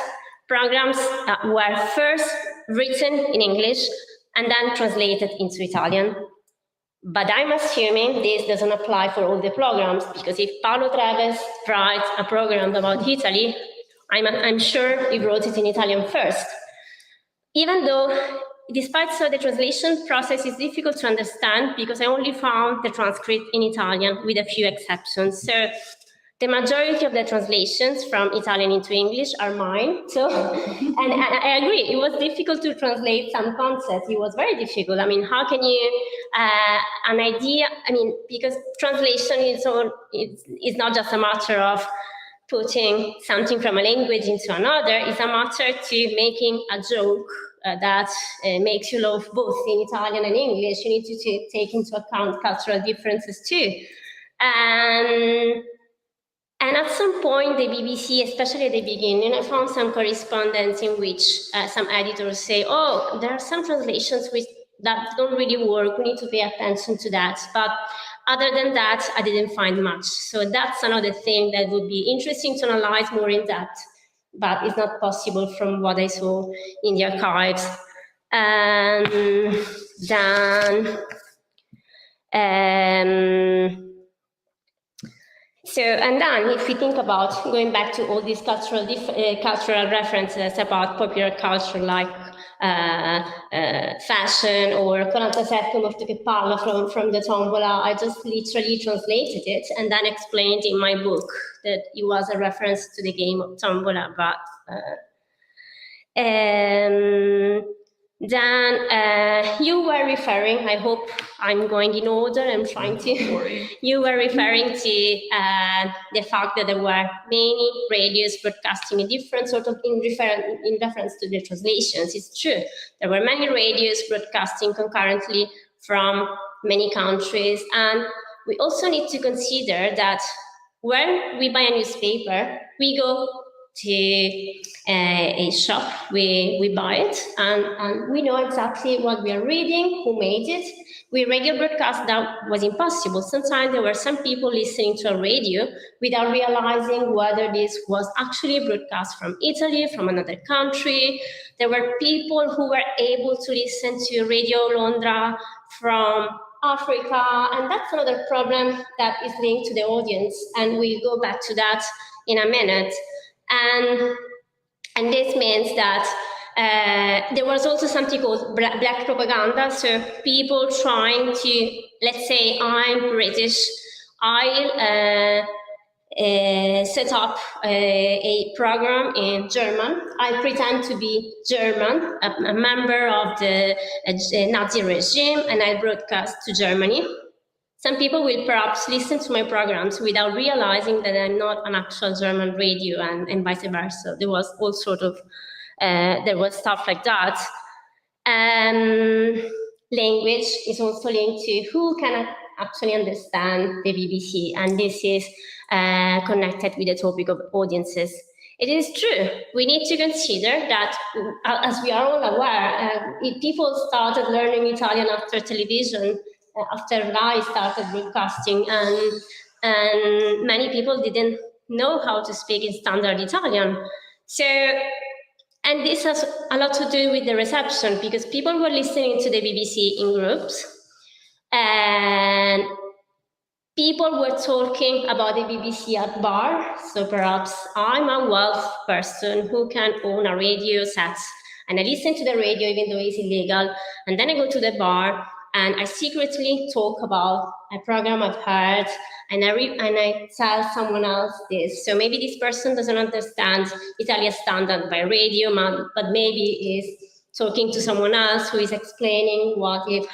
programs were first written in English and then translated into Italian. But I'm assuming this doesn't apply for all the programs, because if Paolo Treves writes a program about Italy, I'm sure he wrote it in Italian first. Even though, despite so, the translation process is difficult to understand because I only found the transcript in Italian with a few exceptions. So the majority of the translations from Italian into English are mine. So, and I agree, it was difficult to translate some concepts. It was very difficult. I mean, how can you, an idea, I mean, because translation is not just a matter of putting something from a language into another, it's a matter to making a joke that makes you love both in Italian and English, you need to take into account cultural differences too. And at some point, the BBC, especially at the beginning, I found some correspondence in which some editors say, oh, there are some translations that don't really work, we need to pay attention to that. But other than that, I didn't find much. So that's another thing that would be interesting to analyze more in depth, but it's not possible from what I saw in the archives. And then if we think about going back to all these cultural references about popular culture, like fashion or 47 morto che parla from the Tombola, I just literally translated it and then explained in my book that it was a reference to the game of Tombola. But then you were referring, I hope I'm going in order, I'm trying to, you were referring to the fact that there were many radios broadcasting a different sort of, in reference to the translations. It's true, there were many radios broadcasting concurrently from many countries, and we also need to consider that when we buy a newspaper, we go to a shop, we buy it, and we know exactly what we are reading, who made it. With radio broadcast, that was impossible. Sometimes there were some people listening to a radio without realizing whether this was actually broadcast from Italy, from another country. There were people who were able to listen to Radio Londra from Africa, and that's another problem that is linked to the audience, and we'll go back to that in a minute. And this means that there was also something called black propaganda. So people trying to, let's say I'm British, I'll set up a program in German. I pretend to be German, a member of the Nazi regime, and I broadcast to Germany. Some people will perhaps listen to my programs without realizing that I'm not an actual German radio, and vice versa. There was all sort of, there was stuff like that. Language is also linked to who can actually understand the BBC, and this is connected with the topic of audiences. It is true, we need to consider that, as we are all aware, if people started learning Italian after television, after Rai started broadcasting, and many people didn't know how to speak in standard Italian. So, and this has a lot to do with the reception, because people were listening to the BBC in groups, and people were talking about the BBC at bar. So perhaps I'm a wealth person who can own a radio set, and I listen to the radio even though it's illegal, and then I go to the bar and I secretly talk about a program I've heard, and I tell someone else this. So maybe this person doesn't understand Italian standard by radio, but maybe is talking to someone else who is explaining what he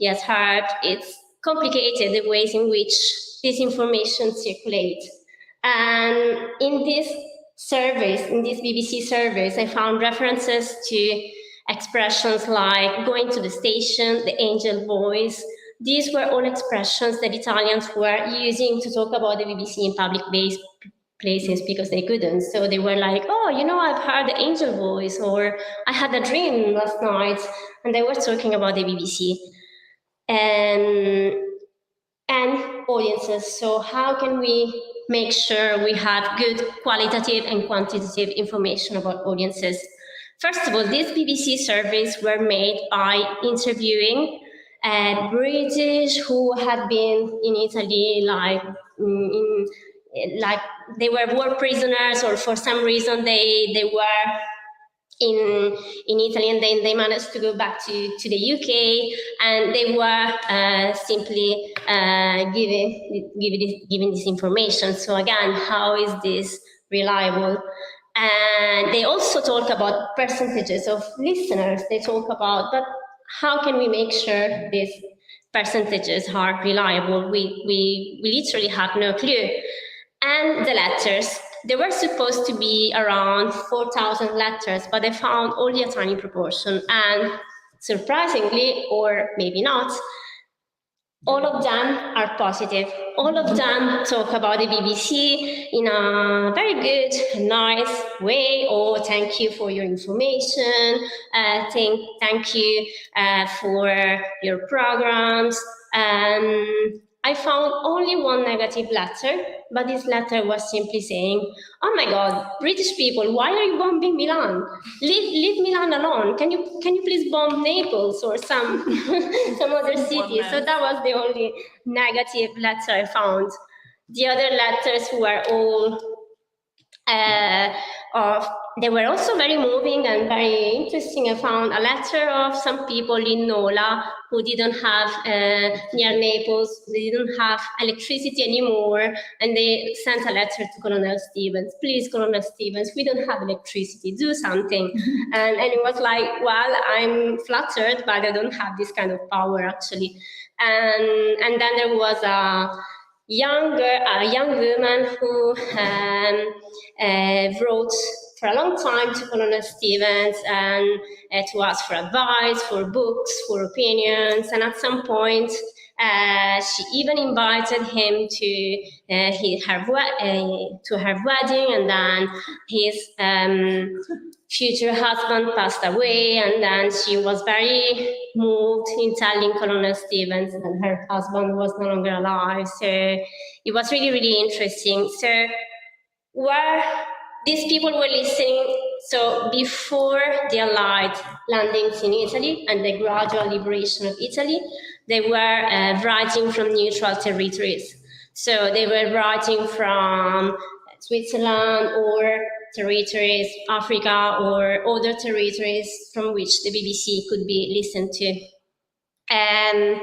has heard. It's complicated, the ways in which this information circulates. And in this surveys, in this BBC surveys, I found references to expressions like going to the station, the angel voice. These were all expressions that Italians were using to talk about the BBC in public places because they couldn't. So they were like, oh, you know, I've heard the angel voice, or I had a dream last night, and they were talking about the BBC. And audiences. So how can we make sure we have good qualitative and quantitative information about audiences? First of all, these BBC surveys were made by interviewing British who had been in Italy, like they were war prisoners, or for some reason they were in Italy, and then they managed to go back to the UK, and they were simply giving this information. So again, how is this reliable? And they also talk about percentages of listeners. They talk about, but how can we make sure these percentages are reliable? We literally have no clue. And the letters. there were supposed to be around 4,000 letters, but I found only a tiny proportion. And surprisingly, or maybe not, all of them are positive. All of them talk about the BBC in a very good, nice way. Oh, thank you for your information. Thank you for your programs. I found only one negative letter, but this letter was simply saying, oh my God, British people, why are you bombing Milan? Leave Milan alone. Can you please bomb Naples or some other city? So that was the only negative letter I found. The other letters were all they were also very moving and very interesting. I found a letter of some people in Nola who didn't have, near Naples, they didn't have electricity anymore, and they sent a letter to Colonel Stevens. Please, Colonel Stevens, we don't have electricity, do something. And it was like, well, I'm flattered, but I don't have this kind of power, actually. And then there was a young woman who wrote for a long time to Colonel Stevens and to ask for advice, for books, for opinions, and at some point she even invited him to her wedding, and then his future husband passed away, and then she was very moved in telling Colonel Stevens that her husband was no longer alive. So it was really, really interesting. So where these people were listening, so before the Allied landings in Italy and the gradual liberation of Italy, they were writing from neutral territories. So they were writing from Switzerland or territories, Africa, or other territories from which the BBC could be listened to. And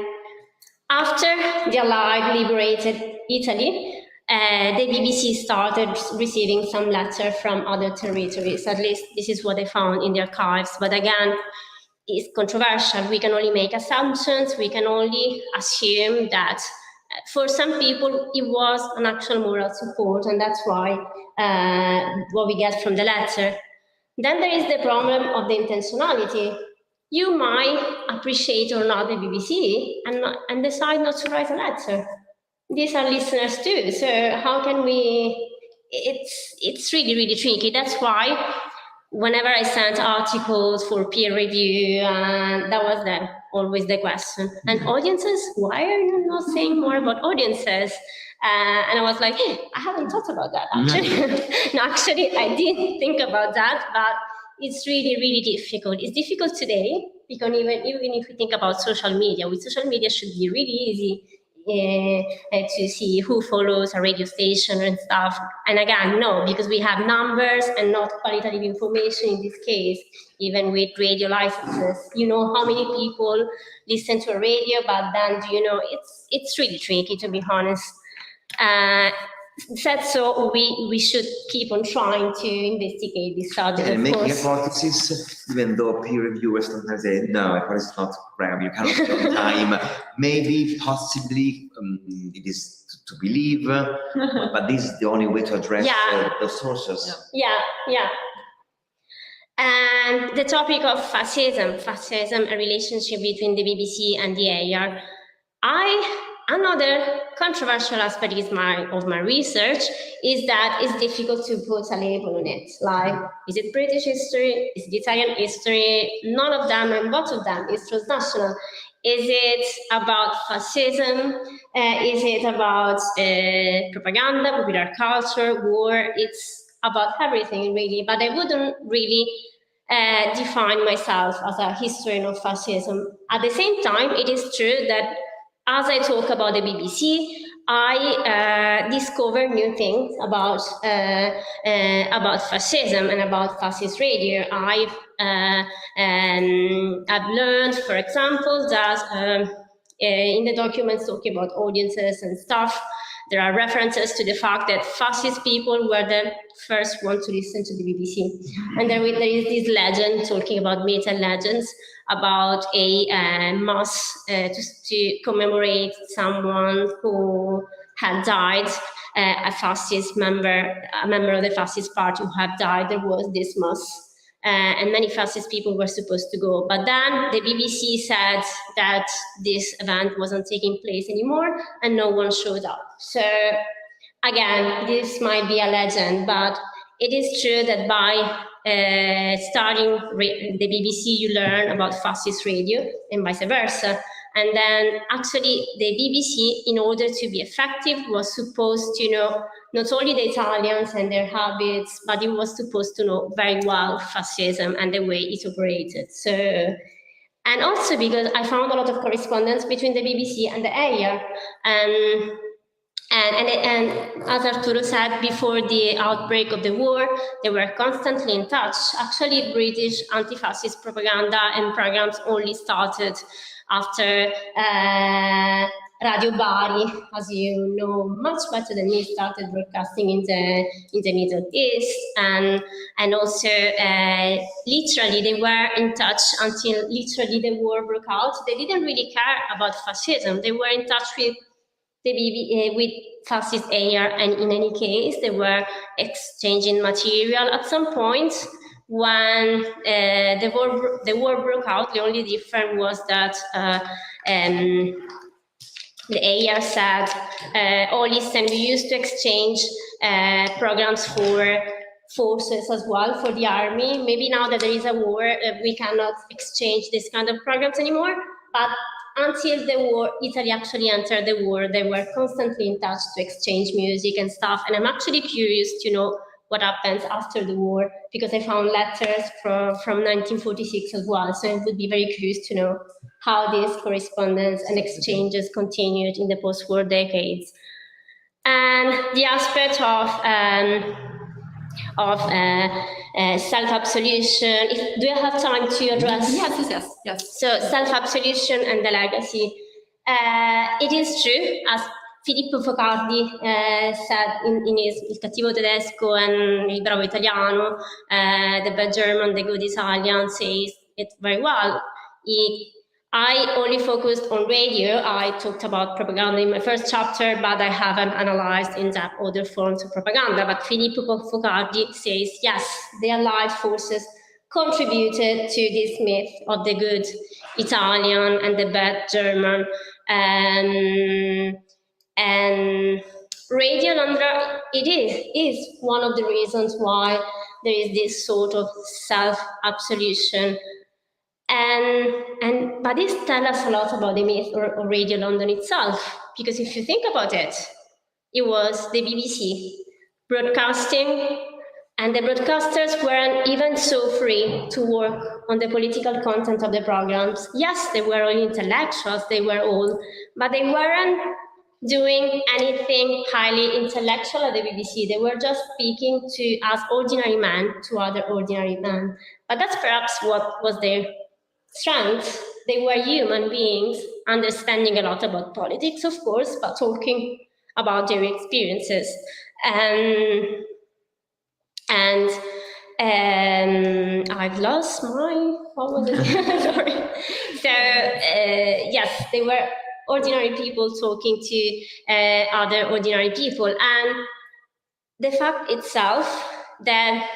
after the Allied liberated Italy, the BBC started receiving some letters from other territories. At least this is what I found in the archives. But again, it's controversial. We can only make assumptions. We can only assume that for some people, it was an actual moral support, and that's why what we get from the letter. Then there is the problem of the intentionality. You might appreciate or not the BBC and decide not to write a letter. These are listeners too, so how can we? It's really, really tricky. That's why whenever I sent articles for peer review, that was always the question. And audiences, why are you not saying more about audiences? And I was like, hey, I haven't thought about that, actually. No, actually, I did think about that, but it's really, really difficult. It's difficult today, because even if we think about social media, with social media should be really easy to see who follows a radio station and stuff. And again, no, because we have numbers and not qualitative information in this case. Even with radio licenses, you know how many people listen to a radio, but then do you know, it's really tricky, to be honest. So we should keep on trying to investigate this subject. And make hypotheses, even though peer reviewers sometimes say, no, it's not correct, you cannot stay on time. Maybe, possibly, it is to believe, but this is the only way to address the sources. Yeah. And the topic of fascism, a relationship between the BBC and the AR. Another controversial aspect of my research is that it's difficult to put a label on it. Like, is it British history? Is it Italian history? None of them and both of them is transnational. Is it about fascism? Is it about propaganda, popular culture, war? It's about everything, really. But I wouldn't really define myself as a historian of fascism. At the same time, it is true that as I talk about the BBC, I discover new things about fascism and about fascist radio. I've learned, for example, that in the documents talking about audiences and stuff, there are references to the fact that fascist people were the first one to listen to the BBC. And there is this legend, talking about myths and legends, about a mass to commemorate someone who had died a member of the fascist party who had died. There was this mass. And many fascist people were supposed to go. But then the BBC said that this event wasn't taking place anymore and no one showed up. So again, this might be a legend, but it is true that by starting the BBC, you learn about fascist radio and vice versa. And then actually the BBC, in order to be effective, was supposed to know not only the Italians and their habits, but it was supposed to know very well fascism and the way it operated. So, and also because I found a lot of correspondence between the BBC and the EIAR. And as Arturo said, before the outbreak of the war, they were constantly in touch. Actually, British anti-fascist propaganda and programs only started after Radio Bari, as you know much better than me, started broadcasting in the Middle East, and also literally they were in touch until literally the war broke out. They didn't really care about fascism. They were in touch with with fascist EIAR, and in any case, they were exchanging material. At some point, when the war broke out, the only difference was that the EIAR said, oh, listen, we used to exchange programs for forces as well, for the army. Maybe now that there is a war, we cannot exchange this kind of programs anymore. But until the war, Italy actually entered the war, they were constantly in touch to exchange music and stuff. And I'm actually curious to know what happens after the war, because I found letters from 1946 as well. So I would be very curious to know how this correspondence and exchanges continued in the post-war decades. And the aspect of self-absolution. Do you have time to address? Yes. So self-absolution and the legacy. It is true, as Filippo Focardi said in his Il cattivo tedesco and Il bravo italiano, the bad German, the good Italian, says it very well. I only focused on radio. I talked about propaganda in my first chapter, but I haven't analyzed in depth other forms of propaganda. But Filippo Focardi says, yes, the Allied forces contributed to this myth of the good Italian and the bad German. And Radio Londra, it is one of the reasons why there is this sort of self-absolution. But this tells us a lot about the myth of Radio London itself, because if you think about it, it was the BBC broadcasting, and the broadcasters weren't even so free to work on the political content of the programs. Yes, they were all intellectuals, but they weren't doing anything highly intellectual at the BBC. They were just speaking as ordinary men to other ordinary men. But that's perhaps what was their strength. They were human beings, understanding a lot about politics, of course, but talking about their experiences. And I've lost what was it? Sorry. So, yes, they were ordinary people talking to other ordinary people. And the fact itself that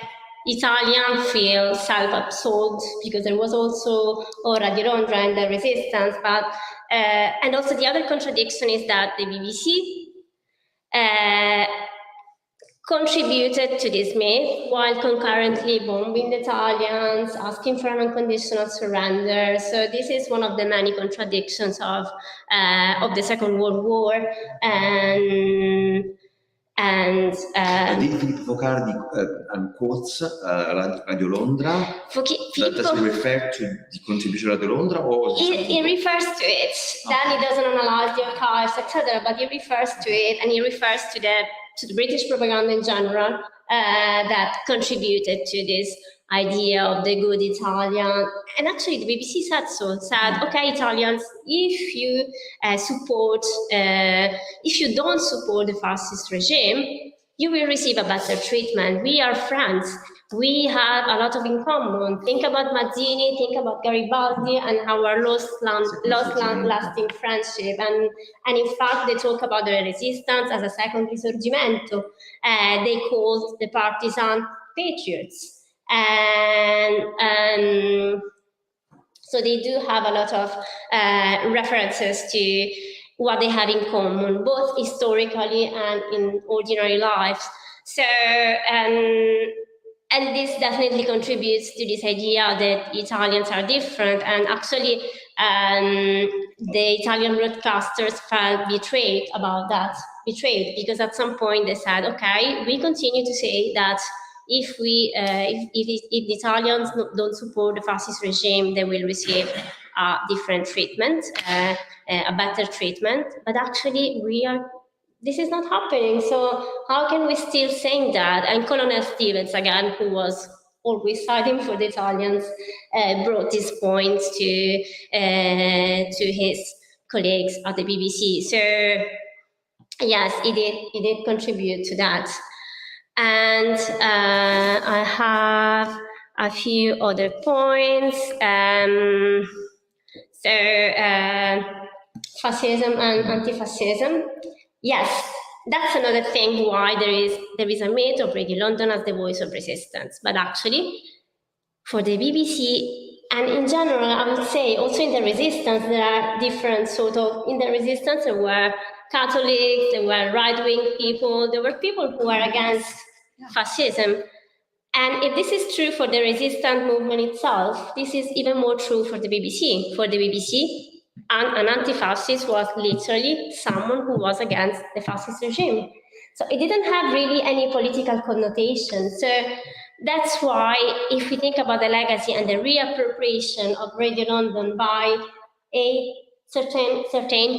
Italians feel self-absorbed, because there was also Radio Londra and the resistance, but and also the other contradiction is that the BBC contributed to this myth while concurrently bombing the Italians, asking for an unconditional surrender. So this is one of the many contradictions of the Second World War. Did Filippo Focardi quotes Radio Londra? Does he refer to the contribution of Radio Londra, or he refers to it? Then he doesn't analyze the archives, etc. But he refers to it, and he refers to the British propaganda in general that contributed to this idea of the good Italian. And actually the BBC said, okay, Italians, if you don't support the fascist regime, you will receive a better treatment. We are friends. We have a lot of in common. Think about Mazzini, think about Garibaldi and our lasting friendship. And in fact, they talk about the resistance as a second risorgimento. They called the partisan patriots. And so they do have a lot of references to what they have in common, both historically and in ordinary lives. So, and this definitely contributes to this idea that Italians are different. And actually, the Italian broadcasters felt betrayed about that, because at some point they said, okay, we continue to say that if the Italians don't support the fascist regime, they will receive a different treatment, a better treatment. But actually, this is not happening. So how can we still say that? And Colonel Stevens, again, who was always siding for the Italians, brought this point to his colleagues at the BBC. So yes, it did contribute to that. And I have a few other points. Fascism and anti-fascism. Yes, that's another thing why there is a myth of Radio London as the voice of resistance. But actually, for the BBC, and in general, I would say also in the resistance, there are different in the resistance there were Catholics, there were right-wing people, there were people who were against fascism. And if this is true for the resistance movement itself, this is even more true for the BBC. For the BBC, an anti-fascist was literally someone who was against the fascist regime. So it didn't have really any political connotation. So that's why if we think about the legacy and the reappropriation of Radio London by a certain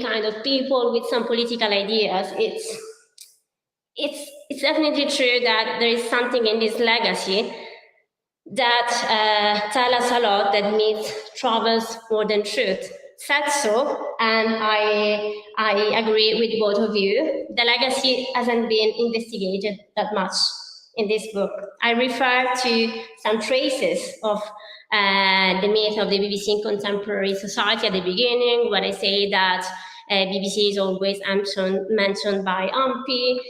kind of people with some political ideas, it's definitely true that there is something in this legacy that tell us a lot, that myth travels more than truth. Said so, and I agree with both of you. The legacy hasn't been investigated that much in this book. I refer to some traces of the myth of the BBC in contemporary society at the beginning, when I say that BBC is always mentioned by Ampi,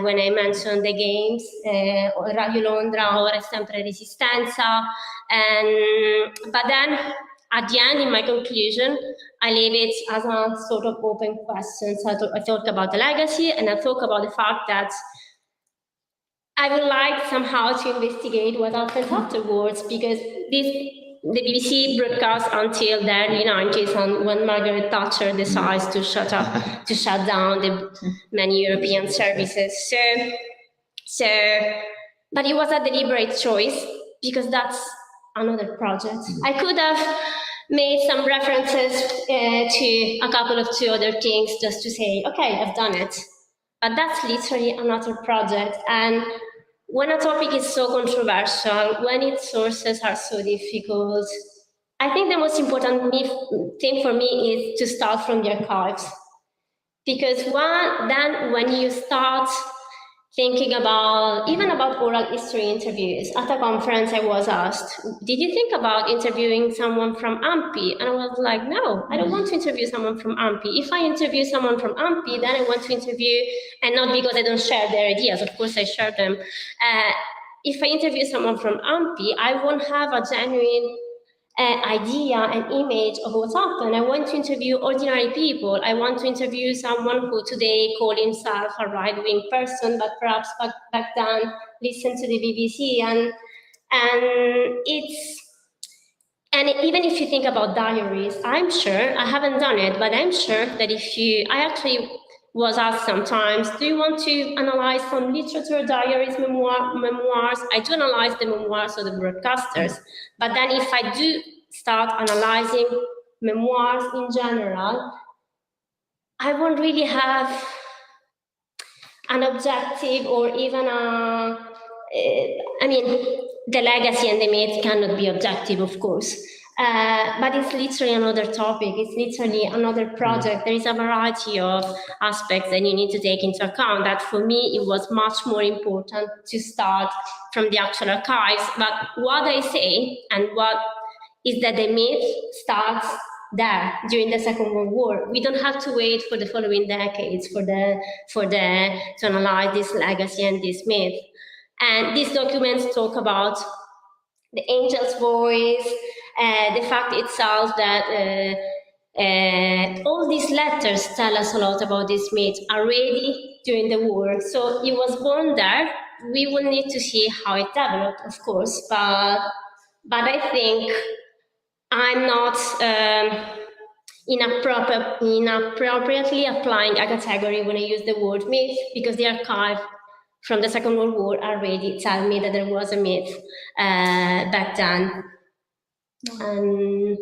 when I mention the games, Radio Londra, Ora è sempre Resistenza, but then at the end, in my conclusion, I leave it as a sort of open question. So I talk about the legacy, and I talk about the fact that I would like somehow to investigate what happened afterwards, because the BBC broadcast until the early 90s, and when Margaret Thatcher decides to shut down the many European services. But it was a deliberate choice, because that's another project. I could have made some references to a couple of two other things just to say, okay, I've done it. But that's literally another project. And when a topic is so controversial, when its sources are so difficult, I think the most important thing for me is to start from the archives. Because when you start thinking even about oral history interviews, at a conference I was asked, did you think about interviewing someone from AMPI? And I was like, no, I don't want to interview someone from AMPI. If I interview someone from AMPI, then I want to interview, and not because I don't share their ideas, of course I share them. If I interview someone from AMPI, I won't have a genuine idea and image of what happened. I want to interview ordinary people. I want to interview someone who today called himself a right-wing person, but perhaps back then listened to the BBC. And even if you think about diaries, I'm sure, I haven't done it, but I'm sure that I actually was asked sometimes, do you want to analyze some literature, diaries, memoirs? I do analyze the memoirs of the broadcasters, but then if I do start analyzing memoirs in general, I won't really have an objective or even the legacy and the myth cannot be objective, of course. But it's literally another topic. It's literally another project. There is a variety of aspects that you need to take into account. That for me, it was much more important to start from the actual archives. But what I say and what is that the myth starts there during the Second World War. We don't have to wait for the following decades to analyze this legacy and this myth. And these documents talk about the angel's voice, the fact itself that all these letters tell us a lot about this myth already during the war. So it was born there. We will need to see how it developed, of course, but I think I'm not inappropriately applying a category when I use the word myth, because the archive from the Second World War already tell me that there was a myth back then. And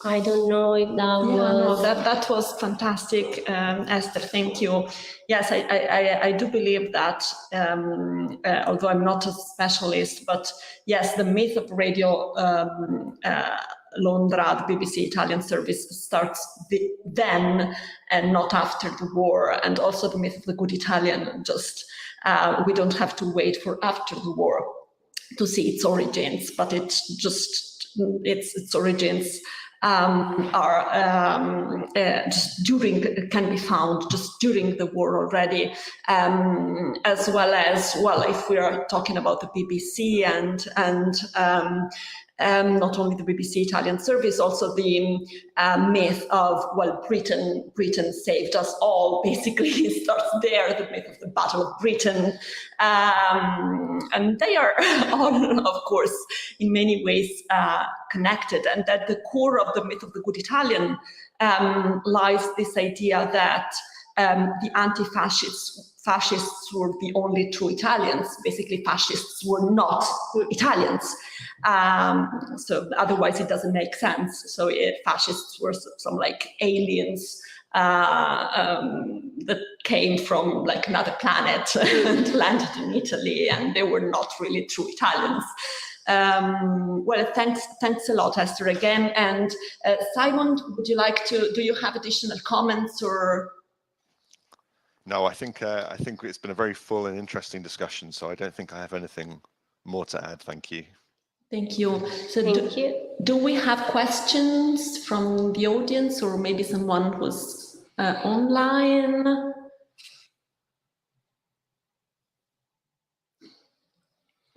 I don't know if that was fantastic, Esther. Thank you. Yes, I do believe that, although I'm not a specialist, but yes, the myth of Radio Londra, the BBC Italian service, starts then and not after the war. And also the myth of the good Italian, just we don't have to wait for after the war to see its origins, but it's just its origins are just can be found just during the war already, as well as, well, if we are talking about the BBC and not only the BBC Italian service, also the myth of, well, Britain saved us all, basically starts there, the myth of the Battle of Britain. And they are all, of course, in many ways connected. And at the core of the myth of the good Italian lies this idea that the fascists were the only true Italians. Basically, fascists were not Italians. So otherwise it doesn't make sense. So fascists were some like aliens that came from like another planet and landed in Italy, and they were not really true Italians. Well, thanks a lot, Esther, again. And Simon, would you like to, do you have additional comments or? No, I think it's been a very full and interesting discussion, so I don't think I have anything more to add. Thank you. Thank you. So Thank you. Do we have questions from the audience, or maybe someone who's online?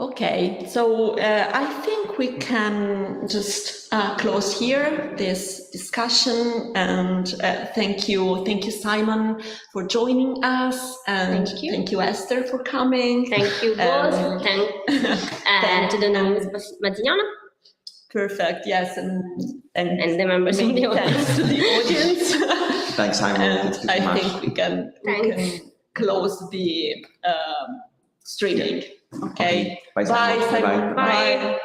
Okay, so I think we can just close here this discussion, and thank you, Simon, for joining us, and thank you, Esther, for coming. Thank you both. Thank to the names Mazziniana. Perfect. Yes, and the members of the audience. Thanks to the audience. Thanks, Simon. And I think we can close the streaming. Okay. Bye, Simon. Bye, Simon. Bye.